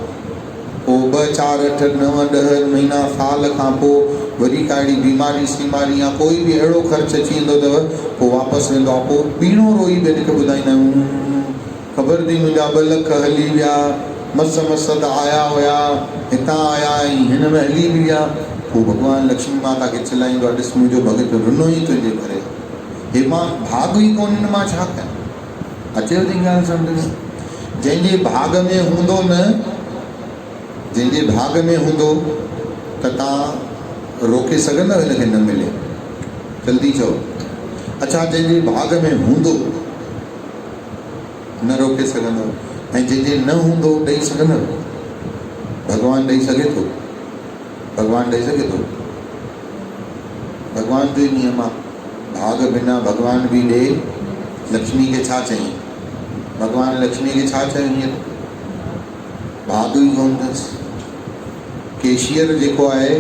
पोइ 2, 4, 8, 9, 10 महीना साल खां पोइ वरी का अहिड़ी बीमारी सीमारी या कोई बि अहिड़ो ख़र्चु अची वेंदो अथव, पोइ वापसि वेंदो आहे। पोइ पीणो रोई ॿियनि खे ॿुधाईंदा आहियूं, ख़बर अथई मुंहिंजा 2 लख हली विया, मस त आया हुया, हितां आया ऐं हिन में हली बि विया। पोइ भॻवानु लक्ष्मी माता खे चिलाईंदो आहे ॾिस मुंहिंजो भॻत रुनो ई तुंहिंजे करे, हे मां भाग ई कोन हिन मां छा कयां। अचेव थी ॻाल्हि सम्झ में? जंहिंजे भाग में हूंदो न, जंहिंजे भाग में हूंदो त तव्हां रोके सघंदव हिनखे न मिले? जल्दी चओ। अच्छा, जंहिंजे भाग में हूंदो न रोके सघंदव, ऐं जंहिंजे न हूंदो ॾेई सघंदव? भॻवानु ॾेई सघे थो? भॻवानु ॾेई सघे थो? भॻवान जो ई नियम आहे, भाग बिना भॻवान बि ॾे। लक्ष्मी खे छा चई? भॻवानु लक्ष्मी खे छा चयो? हींअर भाग ई कोन अथसि। कैशियर जेको आहे,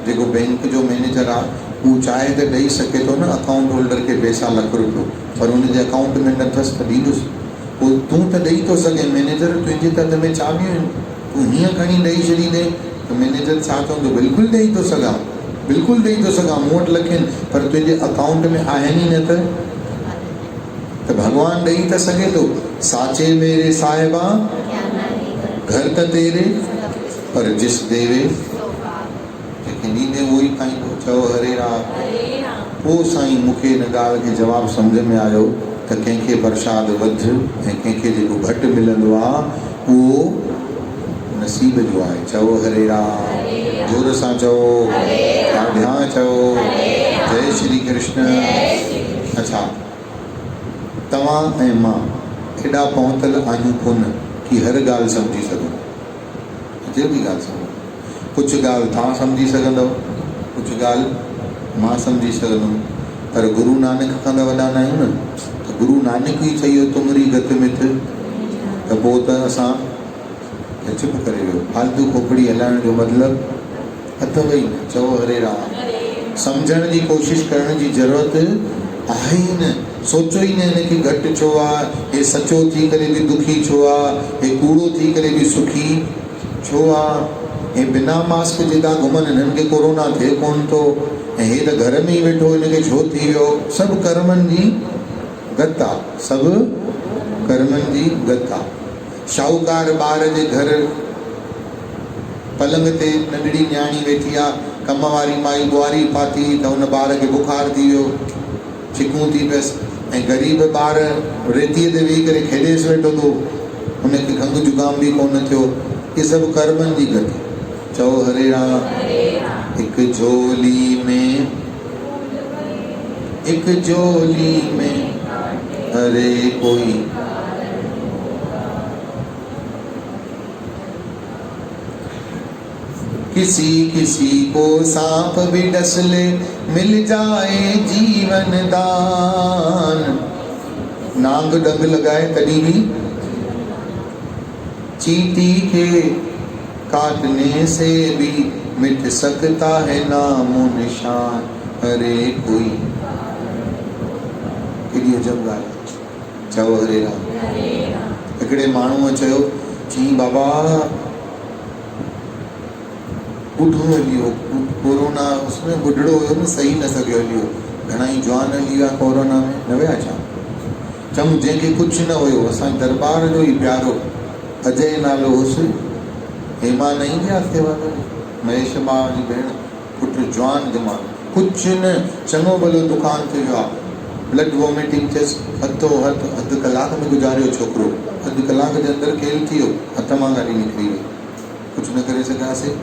जेको बैंक जो मैनेजर आहे, उहो चाहे त ॾेई सघे थो न अकाउंट होल्डर खे पैसा ₹1 लाख, पर हुनजे अकाउंट में न अथसि त ॾींदुसि। पोइ तूं त ॾेई थो सघे, मैनेजर तुंहिंजे हथ में चाबियूं आहिनि, तूं हीअं खणी ॾेई छॾींदे त मैनेजर छा चवंदो? बिल्कुलु ॾेई थो सघां, बिल्कुलु ॾेई थो सघां, मूं वटि लख आहिनि, पर तुंहिंजे अकाउंट में आहिनि ई न त भॻवानु ॾेई त सघे थो। साचे मेरे साहिबा घर त तेरे, पर जिस देवे जंहिंखे ॾींदे उहो ई पाईंदो। चओ हरे राम। पोइ साईं मूंखे हिन ॻाल्हि खे जवाबु सम्झ में आयो त कंहिंखे प्रसाद वधि ऐं कंहिंखे जेको घटि मिलंदो आहे उहो नसीब जो आहे। चओ हरे राम। जोर सां चओ, ॾाढियां चओ, जय श्री कृष्ण। अच्छा, तव्हां ऐं मां एॾा पहुतल आहियूं कोन कि हर ॻाल्हि सम्झी सघूं। अचे थी ॻाल्हि सम्झ? कुझु ॻाल्हि तव्हां सम्झी सघंदव, कुझु ॻाल्हि मां सम्झी सघंदुमि, पर गुरु नानक खां त वॾा न आहियूं न। त गुरु नानक ई चई तुमरी गत मिथ, त पोइ त असां चुप करे वियो। फालतू खोपड़ी हलाइण जो मतिलबु अथव ई न। चओ हरे राम। सम्झण जी कोशिशि करण जी ज़रूरत आहे ई न। सोचो ई न हिनखे घटि छो आहे, हे सचो थी करे बि दुखी छो आहे, हे कूड़ो थी करे बि सुखी छो आहे, हे बिना मास्क जे था घुमनि, हिननि खे कोरोना थिए कोन थो, ऐं हे त घर में ई वेठो हिनखे छो थी वियो। सभु कर्मनि जी गत आहे, सभु कर्मनि जी गत आहे। शाहूकार ॿार जे घर पलंग ते नंढड़ी न्याणी वेठी आहे, कम वारी माई ॿुआरी पाती त हुन ॿार खे बुखार थी वियो, छिकूं थी पियसि, ऐं ग़रीब ॿार रेतीअ ते वेही करे खेॾेसि वेठो थो, हुनखे खंघि जुकाम बि कोन थियो। इहे सभु कर्मनि जी गति। चओ हरे राम। हिकु झोली में, हिकु झोली में हरे कोई, किसी किसी को सांप भी डस ले, मिल जाए जीवन दान। नांग डंग लगाए तॾहिं भी चींटी के काटने से भी मिट सकता है नामो निशान। हरे कोई। केॾी अजब ॻाल्हि। चओ हरे राम। हिकिड़े माण्हूअ चयो चई बाबा ॿुढो हली वियो कोरोना, उसमें ॿुढड़ो हुयो न, सही न सघियो हली वियो। घणाई जवान हली विया कोरोना में, न विया छा? चऊं जंहिंखे कुझु न हुयो, असांजे दरबार जो ई प्यारो अजय नालो हुयुसि, हेमा न ईंदी आहे सेवा करे, महेश मां जी भेण, पुटु जवान दिमाग़, कुझु न, चङो भलो दुकान ते वियो आहे, ब्लड वॉमिटिंग थियसि, हथो हथु अधु कलाक में गुज़ारियो छोकिरो, अधु कलाक जे अंदरि खेल थी वियो, हथ मां गाॾी निकिरी वई, कुझु न करे सघियासीं।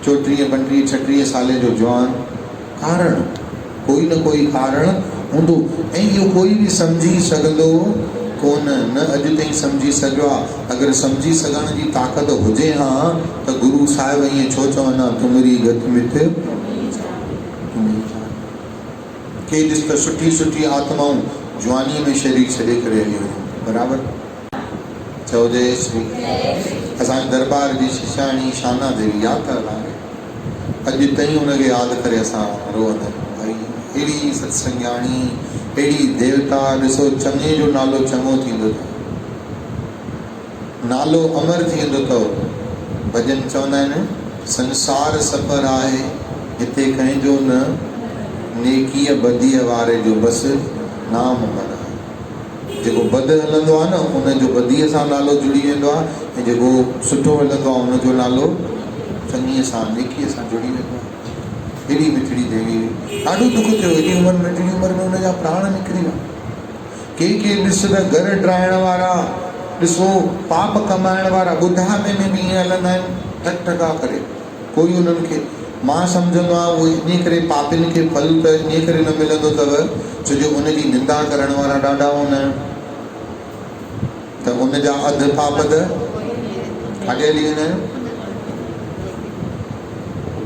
34, 35, 36 साले जो जवान, कारण कोई न कोई कारण हूंदो, ऐं इहो कोई बि सम्झी सघंदो कोन, न अॼु ताईं सम्झी सघियो आहे। अगरि सम्झी सघण जी ताक़त हुजे हा त गुरु साहिब ईअं छो चवंदा तुमरी गति मिथ के ॾिस त सुठी सुठी आत्माऊं जवानीअ में शरीर छॾे करे हली वञूं, बराबरि। चओ जय श्री। असांजे दरबार जी शिशाणी शाना देवी यादि था तव्हांखे, अॼु ताईं हुनखे यादि करे असां रोअंदा आहियूं। भई अहिड़ी सत्संगाणी, अहिड़ी देवता, ॾिसो चङे जो नालो चङो थींदो अथव, नालो अमर थींदो अथव। भॼन चवंदा आहिनि संसार सफ़र आहे हिते कंहिंजो न, नेकीअ बदीअ वारे जो बसि नाम अमर आहे। जेको बद हलंदो आहे न, उनजो बदीअ सां नालो जुड़ी वेंदो आहे, ऐं जेको सुठो हलंदो आहे उनजो नालो चङीअ सां, नेकीअ सां जुड़ी वेंदो आहे। हेॾी मिठड़ी देवी, ॾाढो दुख थियो, हेॾी उमिरि में, नंढड़ी उमिरि में हुनजा प्राण निकिरी विया। के ॾिस त घर ड्राइण वारा, ॾिसो पाप कमाइण वारा, ॿुढापे में बि ईअं हलंदा आहिनि टक टका करे, कोई उन्हनि खे, मां सम्झंदो आहियां उहो इन करे पापिन खे फल त इन करे न मिलंदो अथव छो जो उनजी निंदा करण वारा ॾाढा हूंदा आहिनि, त उनजा अधु पाप त काॾे हली वेंदा आहिनि,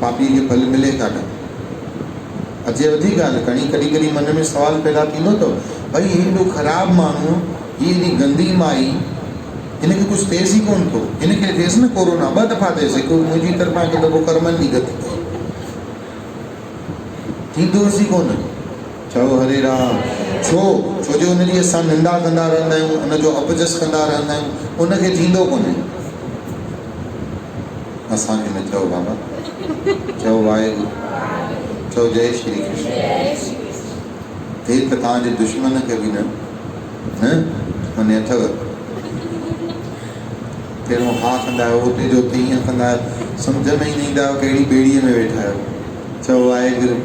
पापी खे फल मिले कान। अचे वधीक ॻाल्हि खणी, कॾहिं कॾहिं मन में सवाल पैदा थींदो अथव, भई हेॾो ख़राबु माण्हू, हीअ हेॾी गंदी माई, हिनखे कुझु थिएसि ई कोन थो, हिनखे थिएसि न कोरोना, 2 दफ़ा थिएसि, हिकु मुंहिंजी तरफ़ां, हिकु दफ़ो कर्मनि जी गति थींदोसि ई कोन। चओ हरे राम। छो जो हुनजी असां निंदा कंदा रहंदा आहियूं, हुनजो अपजस कंदा रहंदा आहियूं, उनखे थींदो कोन्हे। असांखे न चओ बाबा, चओ वाहेगुरु, चओ जय श्री कृष्ण। हे त तव्हांजे दुश्मन खे बि न मने अथव, पहिरियों हा कंदा आहियो, हुते जो हुते ईअं कंदा आहियो, सम्झ में ई न ईंदा आहियो कहिड़ी ॿेड़ीअ में वेठा आहियो। चओ वाहेगुरु।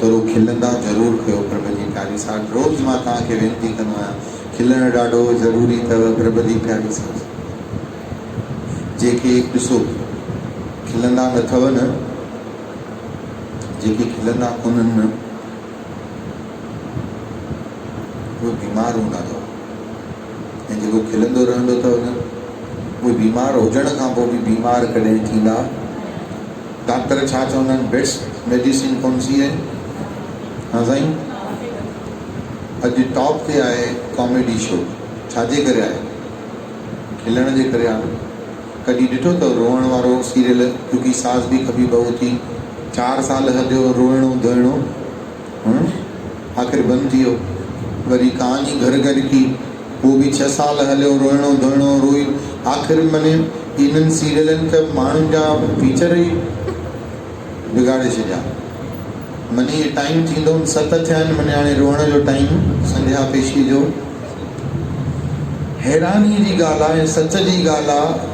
थोरो खिलंदा ज़रूरु कयो प्रभु जी प्यारी साथ। रोज़ु मां तव्हांखे वेनिती कंदो आहियां, खिलणु ॾाढो ज़रूरी अथव प्रभु जी प्यारी साथ। जेके ॾिसो खिलंदा नथव न, जेके खिलंदा कोन्हनि न, उहे बीमार हूंदा अथव, ऐं जेको खिलंदो रहंदो अथव न, उहे बीमार हुजण खां पोइ बि बीमार कॾहिं थींदा। डॉक्टर छा चवंदा आहिनि, बेस्ट मेडिसिन कौन सी है? हाँ साईं, अॼु टॉप ते आहे कॉमेडी शो, छाजे करे आहे? खिलण जे करे आहे। कॾहिं ॾिठो अथव रोअण वारो सीरियल, क्योंकि सास भी कभी बहू थी, 4 साल हलियो रोइणो धोइणो, आख़िर बंदि थी वियो। वरी कहानी घर घर की, उहो बि 6 साल हलियो रोइणो धोइणो, रोई आख़िर मने इन्हनि सीरियलनि खे माण्हुनि जा फीचर ई बिगाड़े छॾिया। मने ये टाइम थींदो 7 थिया आहिनि, मने हाणे रोअण जो टाइम, संध्या पेशी जो। हैरानी जी ॻाल्हि आहे, सच जी ॻाल्हि आहे।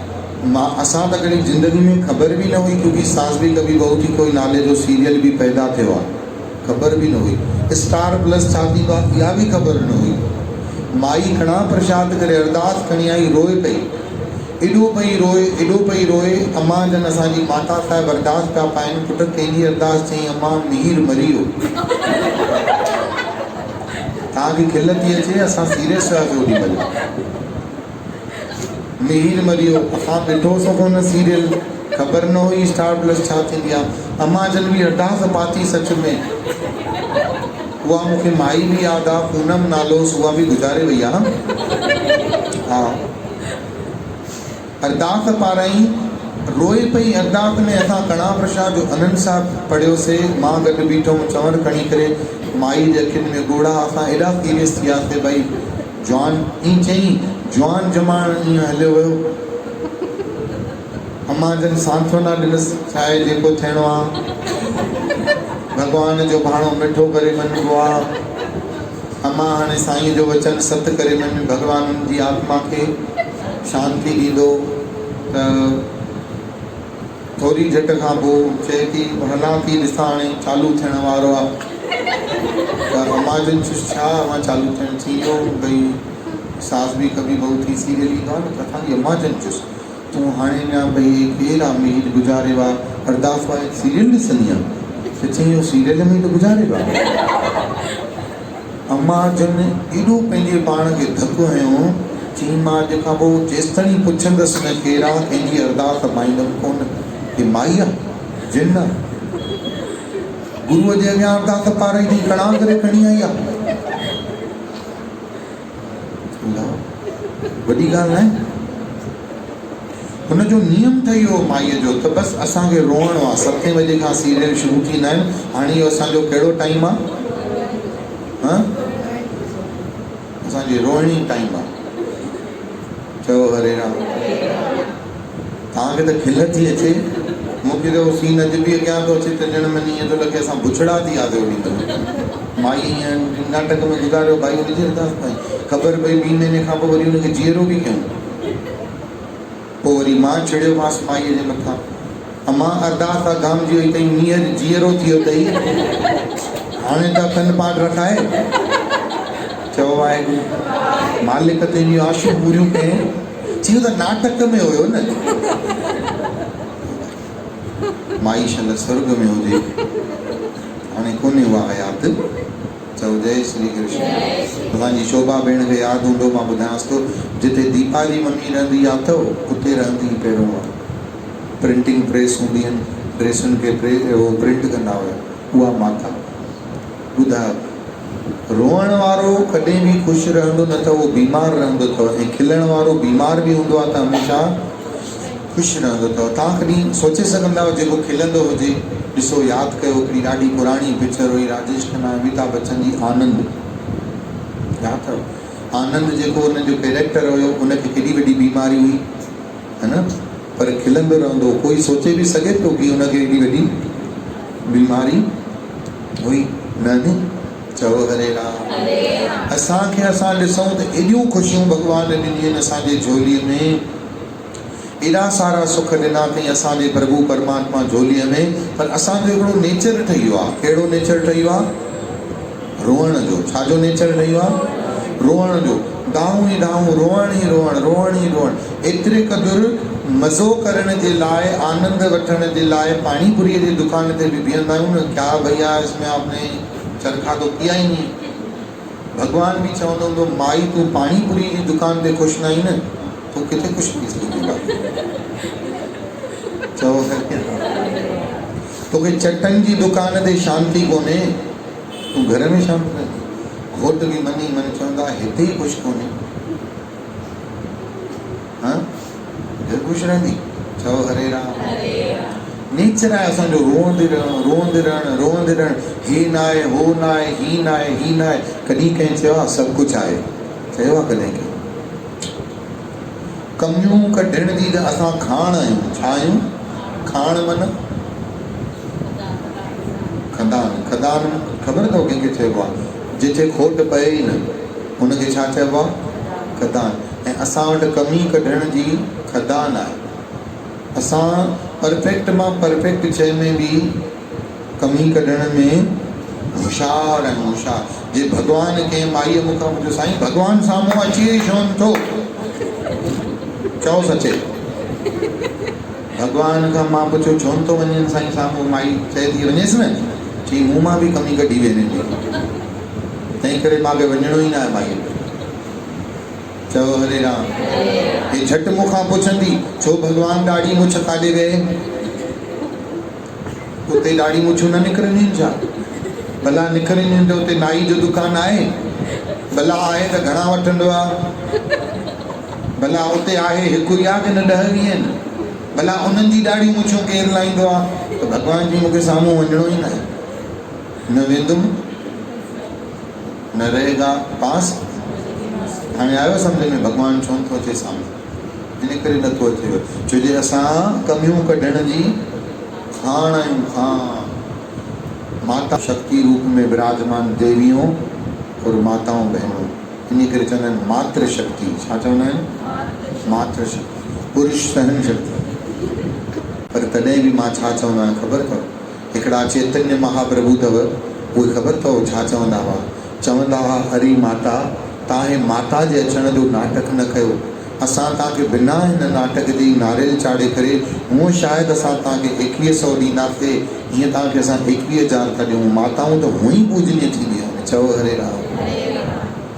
असां त कॾहिं ज़िंदगी में ख़बर बि न हुई, क्योंकि सास भी कभी बहू थी कोई नाले जो सीरियल बि पैदा थियो आहे, ख़बर बि न हुई। स्टार प्लस छा थींदो आहे इहा बि ख़बर न हुई। माई खणा प्रसाद करे अरदास खणी आई, रोए पई, एॾो पई रोए। अम्मा जन असांजी माता साहिब अरदास पिया पाइनि, पुट कंहिंजी अरदास चई, अम्मा मीर मरी वियो। तव्हांखे खिल थी अचे, असां सीरियस हुआसीं ओॾी महिल, मीर मरी वियो। असां ॾिठोसीं कोन सीरियल, ख़बर न हुई स्टार प्लस छा थींदी आहे। अम्मा जन बि अरदास पाती सच में, उहा मूंखे माई बि यादि आहे, पूनम नालो, उहा बि गुज़ारे वई आहे। हा, अरदास पाराई, रोए पई अरदास में। असां कणा प्रसाद जो आनंद साहब पढ़ियोसीं, मां गॾु बीठो चवण खणी करे, माई जे अखियुनि में ॻोढ़ा। असां एॾा सीरियस थियासीं भई जवान ईअं चई, जवान जमानो ईअं हलियो वियो। अम्मा जन सांत्वना ॾिनसि, छा आहे जेको थियणो आहे, भॻवान जो भाणो मिठो करे मञिबो आहे। अम्मा हाणे साईं जो वचन सत करे मञ, भॻवान जी आत्मा खे शांति ॾींदो। त थोरी झटि खां पोइ चए थी, हलां थी ॾिसां हाणे चालू थियण वारो आहे। त अम्मा जन छा मां चालू थियण थी वियो, भई सास भी कभी बहू थी सीरियल ईंदो आहे न, त असांजी अम्मा जन चुसि, तूं हाणे अञा भई केरु आहे मीर गुज़ारे वा, अरदास वारे सीरियल ॾिसंदी आहे? त चई इहो सीरियल में त गुज़ारे वा। अम्मा जन एॾो पंहिंजे पाण खे धकु हयो, चई मां अॼु खां पोइ जेसि ताईं पुछंदसि न केरु आहे, कंहिंजी अरदास पाईंदमि कोन। हे माई आहे जिन आहे, गुरूअ जे अॻियां अरदास पाराई थी, कणा करे खणी आई आहे। वॾी ॻाल्हि न आहे। हुनजो नियम ठही वियो माईअ जो, त बसि असांखे रोअणो आहे। 7 बजे खां सीरियल शुरू थींदा आहिनि। हाणे इहो असांजो कहिड़ो टाइम आहे? असांजी रोहिणी टाइम आहे। चओ हरे राम। तव्हांखे त खिल थी अचे, मूंखे त सीन अॼु बि अॻियां थो अचे, त ॼण में ईअं थो लॻे असां बुछड़ा थी यादि ओॾी महिल। माई ईअं नाटक में गुज़ारियो, भाई हुनजी अरदास पाई, ख़बर पई 2 महीने खां पोइ वरी हुनखे जीअरो बि कयूं। पोइ वरी मां छिड़ियोमांसि माईअ जे मथां, अम्मा अरदास आहे गाम जी हुई अथई, मींहं जीअरो थियो अथई, हाणे त खन पाठ रखाए। चओ वाहेगुरु, मालिक तुंहिंजी आशूं पूरियूं कयईं। चयो त नाटक में हुयो न, माई शल स्वर्ग में हुजे, हाणे कोन्हे उहा हयात। चओ जय श्री कृष्ण। असांजी शोभा भेण खे यादि हूंदो, मां ॿुधायांसि थो, जिते दीपा जी मम्मी रहंदी आहे त उते रहंदी पहिरियों आहे। प्रिंटिंग प्रेस हूंदी आहिनि, ड्रेसुनि खे प्रिंट कंदा हुआ, उहा माता। ॿुधायो, रोअण वारो कॾहिं बि ख़ुशि रहंदो न त उहो बीमार रहंदो अथव, ऐं खिलण वारो बीमार बि हूंदो आहे त हमेशह ख़ुशि रहंदो अथव। तव्हां कॾहिं सोचे सघंदा आहियो जेको खिलंदो हुजे? ॾिसो, यादि कयो, हिकिड़ी ॾाढी पुराणी पिक्चर हुई राजेश खन्ना अमिताभ बच्चन जी, आनंद। यादि अथव? आनंद जेको हुन जो कैरेक्टर हुयो, उनखे केॾी वॾी बीमारी हुई, है न, पर खिलंदो रहंदो। कोई सोचे बि सघे थो कि हुनखे एॾी वॾी बीमारी हुई? न। चओ हरे राम। असांखे असां ॾिसूं त एॾियूं ख़ुशियूं भॻवान ॾिनियूं आहिनि असांजे झोलीअ में, एॾा सारा सुख ॾिना अथई असांजे प्रभु परमात्मा झोलीअ में, पर असांजो हिकिड़ो नेचर ठही वियो आहे। कहिड़ो नेचर ठही वियो आहे? रोअण जो। छाजो नेचर ठही वियो आहे? रोअण जो। दाऊं ई दाऊं, रोअण ई रोअण, रोअण ई रोअण। एतिरे क़दुरु मज़ो करण जे लाइ, आनंद वठण जे लाइ पानीपुरीअ जी दुकान ते बि बीहंदा आहियूं न, क्या भैया इसमें आपने चरखा तो किया ही नहीं। भगवान भी चवंदो हूंदो, माई तूं पानीपुरी जी दुकान ते ख़ुशि न आई न, तूं किथे ख़ुशि थी सघंदी? चओ तोखे चटनि जी दुकान ते शांती कोन्हे, तूं घर में शांति रहंदी। घोट बि मनी मन चवंदा हिते ई ख़ुशि कोन्हे, घर ख़ुशि रहंदी। चओ हरे राम। नेचर आहे असांजो रोअंदे रहणु, रोअंदे रहणु, रोअंदे रहणु। हे न आहे, हो न आहे, ही न आहे, ही न आहे। कॾहिं कंहिं चयो आहे सभु कुझु आहे? चयो आहे कॾहिं कंहिं? कमियूं कढण जी त असां खाण आहियूं। छा आहियूं? खाण मन खदान। खदान ख़बर अथव कंहिंखे चइबो आहे? जिथे खोट पए ई न, हुनखे छा चइबो आहे? खदान। ऐं असां वटि कमी कढण जी खदान आहे। असां परफेक्ट मां परफेक्ट शइ में बि कमी कढण में होशियार आहियूं, होशियार। जे भॻवान कंहिं माईअ मूंखां पुछियो, साईं भॻवान साम्हूं अची छो नथो? चओ सचे। भॻवान खां मां पुछियो छो नथो वञे साईं साम्हूं? माई चए थी वञेसि न। चई मूं मां बि कमी कढी वेंदी, तंहिं करे मूंखे वञिणो ई न आहे माईअ। चओ हरे राम। हे झटि मूंखां पुछंदी छो भॻवान ॾाढी मुछ काॾे वए? उते ॾाढी मुछूं न निकिरंदियूं छा? भला निकिरंदियूं त उते नाई जो दुकानु आहे? भला आहे त घणा वठंदो आहे? भला उते आहे हिकु या कि न 10-20 आहिनि? भला उन्हनि जी ॾाढी मुछूं केरु लाहींदो आहे त भॻवान जी मूंखे साम्हूं वञिणो ई न वेंदुमि न रहेगा पास। हाणे आयो सम्झ में भॻवानु छो नथो अचे साम्हूं, इन करे नथो अचेव छो जे असां कमियूं कढण जी खाण आहियूं। माता शक्ति रूप में विराजमान देवियों और माताऊं बहनों, इन करे चवंदा आहिनि मातृ शक्ति। छा चवंदा आहिनि? मातृ शक्ति, पुरुष सहन शक्ति। पर तॾहिं बि मां छा चवंदो आहियां ख़बर अथव, हिकिड़ा चैतन्य महाप्रभु अथव, उहे ख़बर अथव छा चवंदा हुआ? चवंदा हुआ हरी माता तव्हां हे माता जे अचण जो नाटक न कयो, असां तव्हांखे बिना हिन नाटक जी नारियल चाढ़े करे हूअं शायदि असां तव्हांखे 2100 ॾींदासीं, हीअं तव्हांखे असां 21,000 था ॾियूं। माताऊं त हूअं ई पूजनीय थींदियूं आहिनि। चओ हरे राम।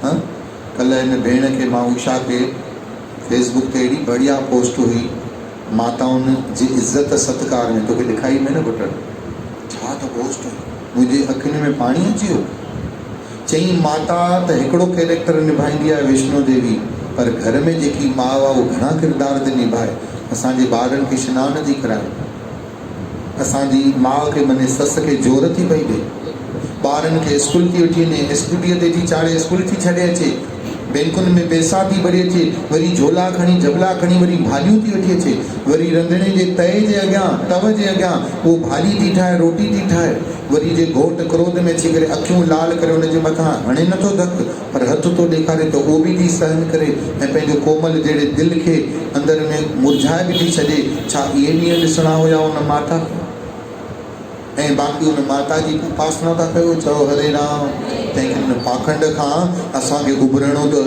हाँ, कल्ह हिन भेण खे मां उषा खे फेसबुक ते एॾी बढ़िया पोस्ट हुई माताउनि जी इज़त सत्कार में, तोखे ॾेखारी में न पुट छा त पोस्ट हुई, मुंहिंजी अखियुनि में पाणी अची वियो। चई माता त हिकिड़ो कैरेक्टर निभाईंदी आहे वैष्णो देवी, पर घर में जेकी माउ आहे उहो घणा किरदार थी निभाए। असांजे ॿारनि खे सनानु थी कराए, असांजी माउ खे माने ससु खे जोर थी पई ॾे, ॿारनि खे स्कूल थी वठी वञे, स्कूटीअ ते थी चाढ़े स्कूल थी छॾे अचे, बैंकुनि में पैसा थी भरे अचे, वरी झोला खणी झबला खणी वरी भाॼियूं थी वठी अचे, वरी रंधिणे जे तए जे अॻियां तव जे अॻियां उहो भाॼी थी ठाहे, रोटी थी ठाहे, वरी जे घोट क्रोध में अची करे अखियूं लाल करे हुनजे मथां हणे नथो धक पर हथ थो ॾेखारे त उहो बि थी सहन करे ऐं पंहिंजो कोमल जहिड़े दिलि खे अंदरि में मुरझाए बि थी छॾे। छा इहे ॾींहं ॾिसणा हुया उन माता ऐं बाक़ी उन माता जी उपासना था कयो। चओ हरे राम। तंहिंखे हुन पाखंड खां असांखे उभरणो त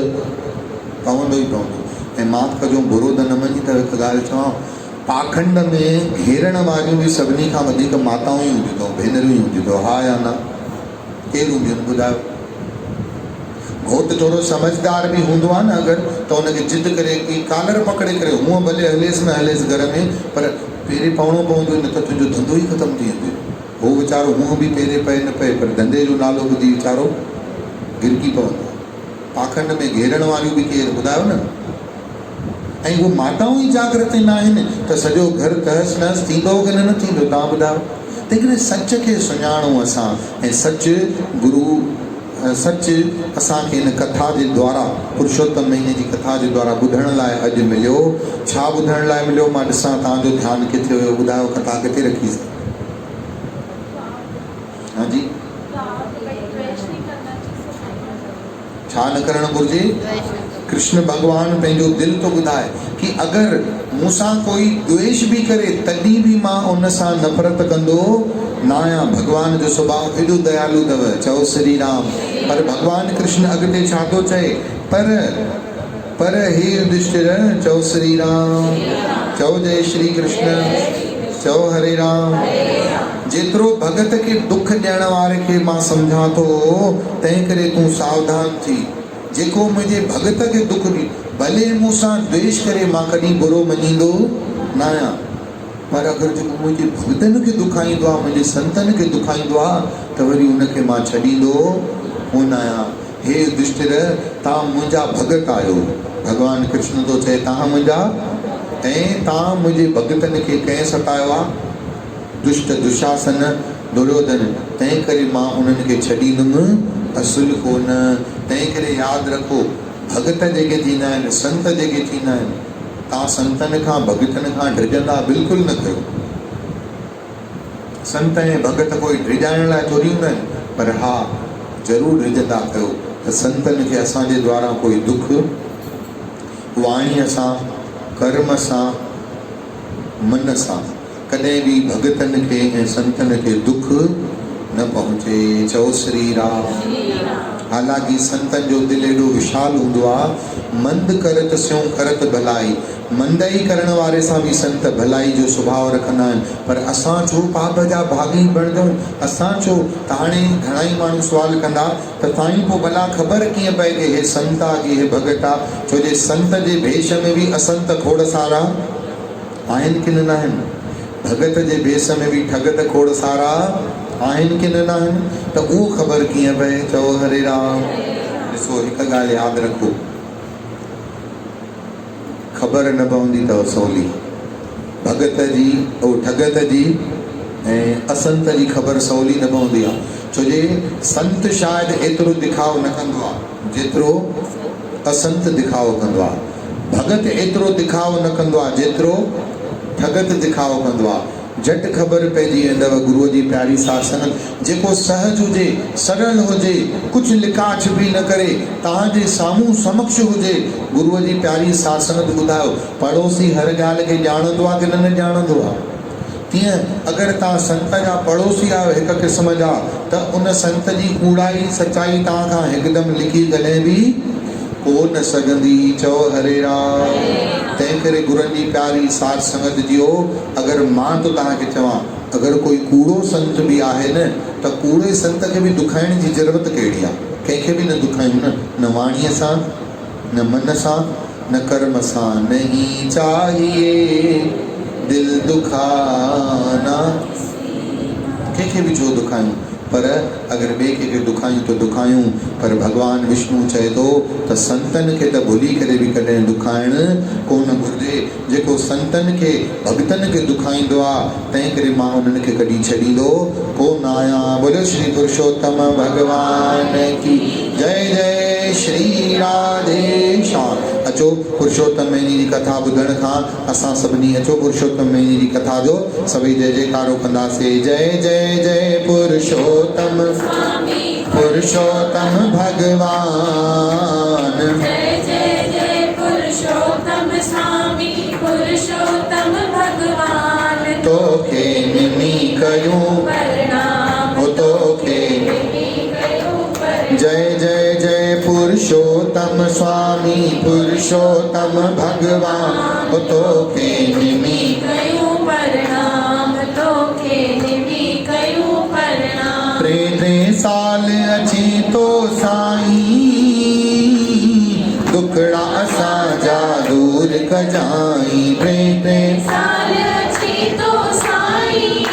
पवंदो ई पवंदो। ऐं माफ़ कजो बुरो त न मञी त हिकु ॻाल्हि चवां, पाखंड में घेरण वारियूं बि सभिनी खां वधीक माताऊं ई हूंदियूं अथव, भेनरूं ई हूंदियूं अथव। हा या न? केरु हूंदियूं आहिनि ॿुधायो? घोट थोरो समझदार बि हूंदो आहे न अगरि, त हुनखे जिद करे की कालर पकड़े करे हूअं भले हलेसि न हलेसि घर में, पर पहिरें पवणो पवंदो न त तुंहिंजो धंधो ई ख़तमु थी वेंदो। उहो वीचारो हूअं बि पहिरें पए न पए पर धंधे जो नालो ॿुधी वीचारो गिरकी पवंदो। पाखंड में घेरण वारियूं बि केरु ॿुधायो न? ऐं उहे माताऊं ई जागृत न आहिनि त सॼो घर तहस नहस थींदो की न थींदो? तव्हां ॿुधायो। तंहिं सच खे सुञाणूं असां, ऐं सच गुरु सच असांखे हिन कथा जे द्वारा, पुरुषोत्तम महीने जी कथा जे द्वारा ॿुधण लाइ अॼु मिलियो। छा ॿुधण लाइ मिलियो? मां ॾिसां तव्हांजो ध्यानु किथे हुयो, ॿुधायो कथा किथे रखीसीं? हाँ जी, छा न करणु घुरिजे? कृष्ण भगवान पंहिंजो दिलि थो ॿुधाए कि अगरि मूंसां कोई द्वेष बि करे तॾहिं बि मां उन सां नफ़रत कंदो न आहियां। भगवान जो सुभाउ एॾो दयालु अथव। चओ श्री राम। पर भगवान कृष्ण अॻिते छा थो चए? पर हे युधिष्ठिर, चओ श्री राम। चओ जय श्री कृष्ण। चओ हरे राम। जेतिरो भगत खे दुख ॾियण वारे खे मां सम्झां थो, तंहिं करे तूं सावधान थी। जेको मुंहिंजे भगत खे दुख ॾी, भले मूंसां द्वेष करे, मां कॾहिं बुरो मञींदो न आहियां, पर अगरि जेको मुंहिंजे भगतनि खे दुखाईंदो आहे, मुंहिंजे संतनि खे दुखाईंदो आहे, त वरी उनखे मां छॾींदो कोन आहियां। हे युधिष्ठिर, तव्हां मुंहिंजा भगत आहियो। भगवान कृष्ण थो चए तव्हां मुंहिंजा, ऐं तव्हां मुंहिंजे भगतनि खे कंहिं सतायो आहे? दुष्ट दुशासन दुर्योधन। तंहिं करे मां उन्हनि खे छॾींदुमि असुल कोन। तंहिं करे यादि रखो, भगत जेके थींदा आहिनि, संत जेके थींदा आहिनि, तव्हां संतनि खां भगतनि खां डिॼंदा बिल्कुलु न कयो। संत ऐं भगत कोई डिॼाइण लाइ थोरी हूंदा आहिनि, पर हा ज़रूरु डिॼंदा कयो त संतनि खे असांजे द्वारा कोई दुख वाणीअ सां, कर्म सां, मन सां कॾहिं बि भगतनि खे ऐं संतनि खे दुख न पहुचे। चओ श्री राम। हालांकि संतनि जो दिलि एॾो विशाल हूंदो आहे। मंद करत स्यों करत भलाई। मंदई करण वारे सां बि संत भलाई जो सुभाउ रखंदा आहिनि, पर असां छो पाप जा भागी बणिजूं? असां छो? त हाणे घणाई माण्हू सुवाल कंदा त साईं पोइ भला ख़बर कीअं पए कि हे संत आहे कि हे भगत आहे? छो जे संत जे भेष में बि असंत खोड़ सारा आहिनि कि न आहिनि? भगत जे भेष में बि ठगत खोड़ सारा आहिनि कि न आहिनि? त उहो ख़बर कीअं पए? चओ हरे राम। ॾिसो, हिकु ॻाल्हि यादि रखो, ख़बर न पवंदी अथव सवली, भगत जी ठगत जी ऐं असंत जी ख़बर सवली न पवंदी आहे। छो जे संत शायदि एतिरो दिखाव न कंदो आहे जेतिरो असंत दिखाव कंदो आहे। भगत एतिरो दिखाव न कंदो आहे जेतिरो ठगत दिखाव कंदो आहे। झटि ख़बर पइजी वेंदव गुरूअ जी प्यारी साथ संगत जेको सहज हुजे, सरल हुजे, कुझु लिकाछ बि न करे, तव्हांजे साम्हूं समक्ष हुजे, गुरूअ जी प्यारी साथ संगत ॿुधायो पड़ोसी हर ॻाल्हि खे ॼाणंदो आहे की न ॼाणंदो आहे। तीअं अगरि तव्हां संत जा पड़ोसी आहियो हिकु क़िस्म जा, त उन संत जी कूड़ाई सचाई तव्हां खां हिकदमि लिखी कॾहिं बि कोन सघंदी। चओ हरे राम। तंहिं करे गुरुनि जी प्यारी साथ संगत जियो, अगरि मां तो तव्हांखे चवां, अगरि कोई कूड़ो संत बि आहे न, त कूड़े संत खे बि दुखाइण जी ज़रूरत कहिड़ी आहे? कंहिंखे बि न दुखायूं न वाणीअ सां, न मन सां, न कर्म सां। नहीं चाहिए दिल दुखाना, कंहिंखे बि छो दुखायूं? पर अगरि ॿिए कंहिंखे दुखायूं त दुखायूं, पर भॻवानु विष्णु चए थो त संतनि खे त भुली करे बि कॾहिं दुखाइणु कोन घुरिजे। जेको संतनि खे भॻतनि खे दुखाईंदो आहे, तंहिं करे मां उन्हनि खे कॾहिं छॾींदो कोन आहियां। बोलो श्री पुरुषोत्तम भॻवान की जय। जय श्री राधे श्याम। अचो पुरुषोत्तम महीने जी कथा ॿुधण खां असां सभिनी अचो पुरुषोत्तम महीने जी कथा जो सभई जय जयकारो कंदासीं। जय जय जय पुरुषोत्तम पुरुषोत्तम भगवान। जय जय जय पुरुषोत्तम स्वामी पुरुषोत्तम भगवान। तोखे निमी कयूं प्रणाम, तोखे जय जय जय पुरुषोत्तम स्वामी पुरुषोत्तम भगवान। तोखे निमी कयूं प्रणाम, तोखे निमी कयूं प्रणाम। टे साल अची तो साईं, दुखड़ा असांजा दूर कजाई। टे साल अची तो साईं,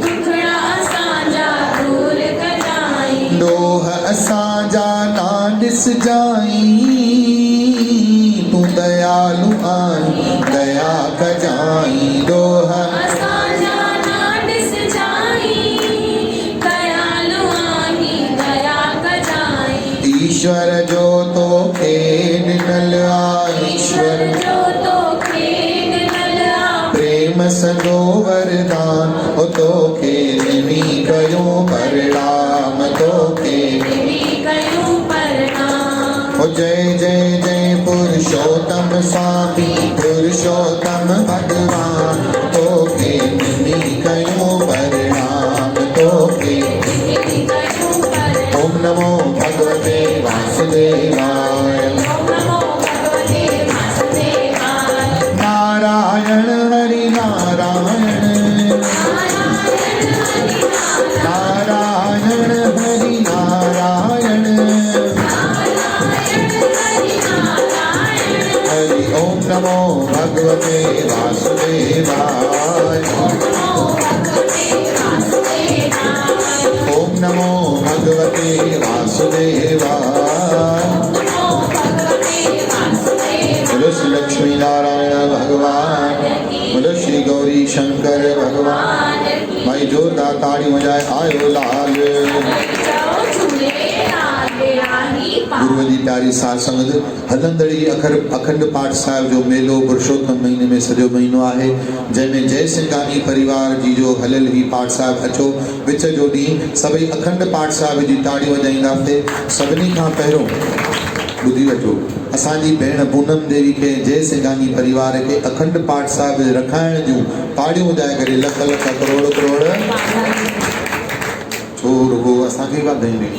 दुखड़ा असांजा दूर कजाई। डोह असांजा ना ॾिसजाई, तूं दयालु आहीं दया कजाई। डोह असांजा ना ॾिसजाई, दयालु आहीं दया कजाई। ईश्वर जो तोखे ॾिनल आहे, ईश्वर जो तोखे ॾिनल आहे। प्रेम सॼो वरदान, तोखे निमी कयूं प्रणाम। तोखे निमी कयूं प्रणाम। जय जय जय पुरुषोत्तम स्वामी पुरुषोत्तम भगवान। तोखे निमी कयूं प्रणाम। तोखे निमी कयूं प्रणाम। ओम नमो भगवते वासुदेवाय। ओम नमो भगवते वासुदेवाय। नारायण हरि नारायण, नारायण हरि नारायण। हरि ओम नमो भगवते वासुदेवाय। ओम नमो भगवते वासुदेवाय। बोलो श्री लक्ष्मी नारायण भगवान, बोलो श्री गौरी शंकर भगवान। भाई जोरदार ताड़ी वजाए आयो लाल। गुरुअ जी प्यारी साध संगत, हलंदड़ी अखंड पाठ साहिब जो मेलो पुरुषोत्तम महीने में सॼो महीनो आहे, जंहिंमें जय सिंघानी परिवार जी जो हलियल ही पाठ साहिब। अचो विच जो ॾींहुं सभई अखंड पाठ साहिब जी ताड़ी वॼाईंदासीं। सभिनी खां पहिरियों ॿुधी वठो, असांजी भेण पूनम देवी खे जय सिंघानी परिवार खे अखंड पाठ साहिब रखाइण जूं ताड़ियूं वॼाए करे लख लख करोड़ करोड़ छो रुगो असांखे वाधायूं ॾिनी।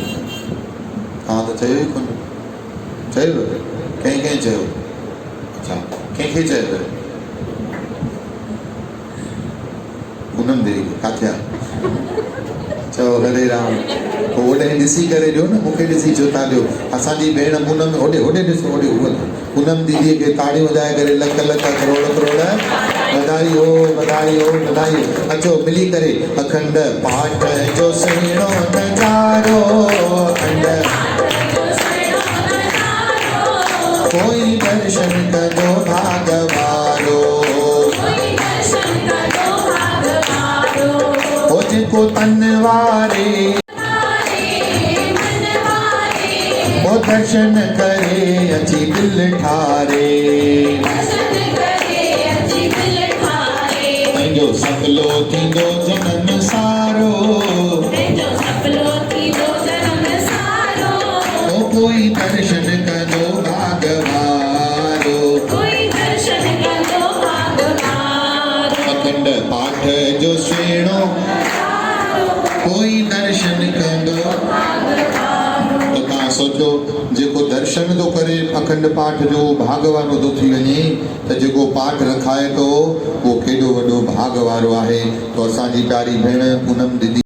तव्हां त चयो ई कोन, चयो कंहिं कंहिं चयो? अच्छा, कंहिंखे चयो? पूनम देवी किथे आहे? चओ हरे राम। पोइ होॾे ॾिसी करे ॾियो न, मूंखे ॾिसी छो था ॾियो? असांजी भेण पूनम होॾे ॾिसो, होॾे पूनम दीदीअ खे ताड़ियूं वॼाए करे लख लख करोड़ करोड़ बधाई हो बधाई हो बधाई हो। अचो मिली करे अखंड पाठ जो सुहिणो नज़ारो, अखंड कोई दर्शन कजो भाग वारो, जेको तन वारे वो दर्शन करे अची दिल ठारे पंहिंजो सफलो थींदो जनम सारो ओ कोई दर्शन कंदो भागवारो अखंड पाठ जो सुहिणो कोई दर्शन कंदो तो तव्हां सोचो जेको दर्शन थो करे अखंड पाठ जो भाग वारो थो थी वञे त जेको पाठ रखाए थो उहो केॾो वॾो भाग वारो आहे। तो असांजी प्यारी भेण पूनम दीदी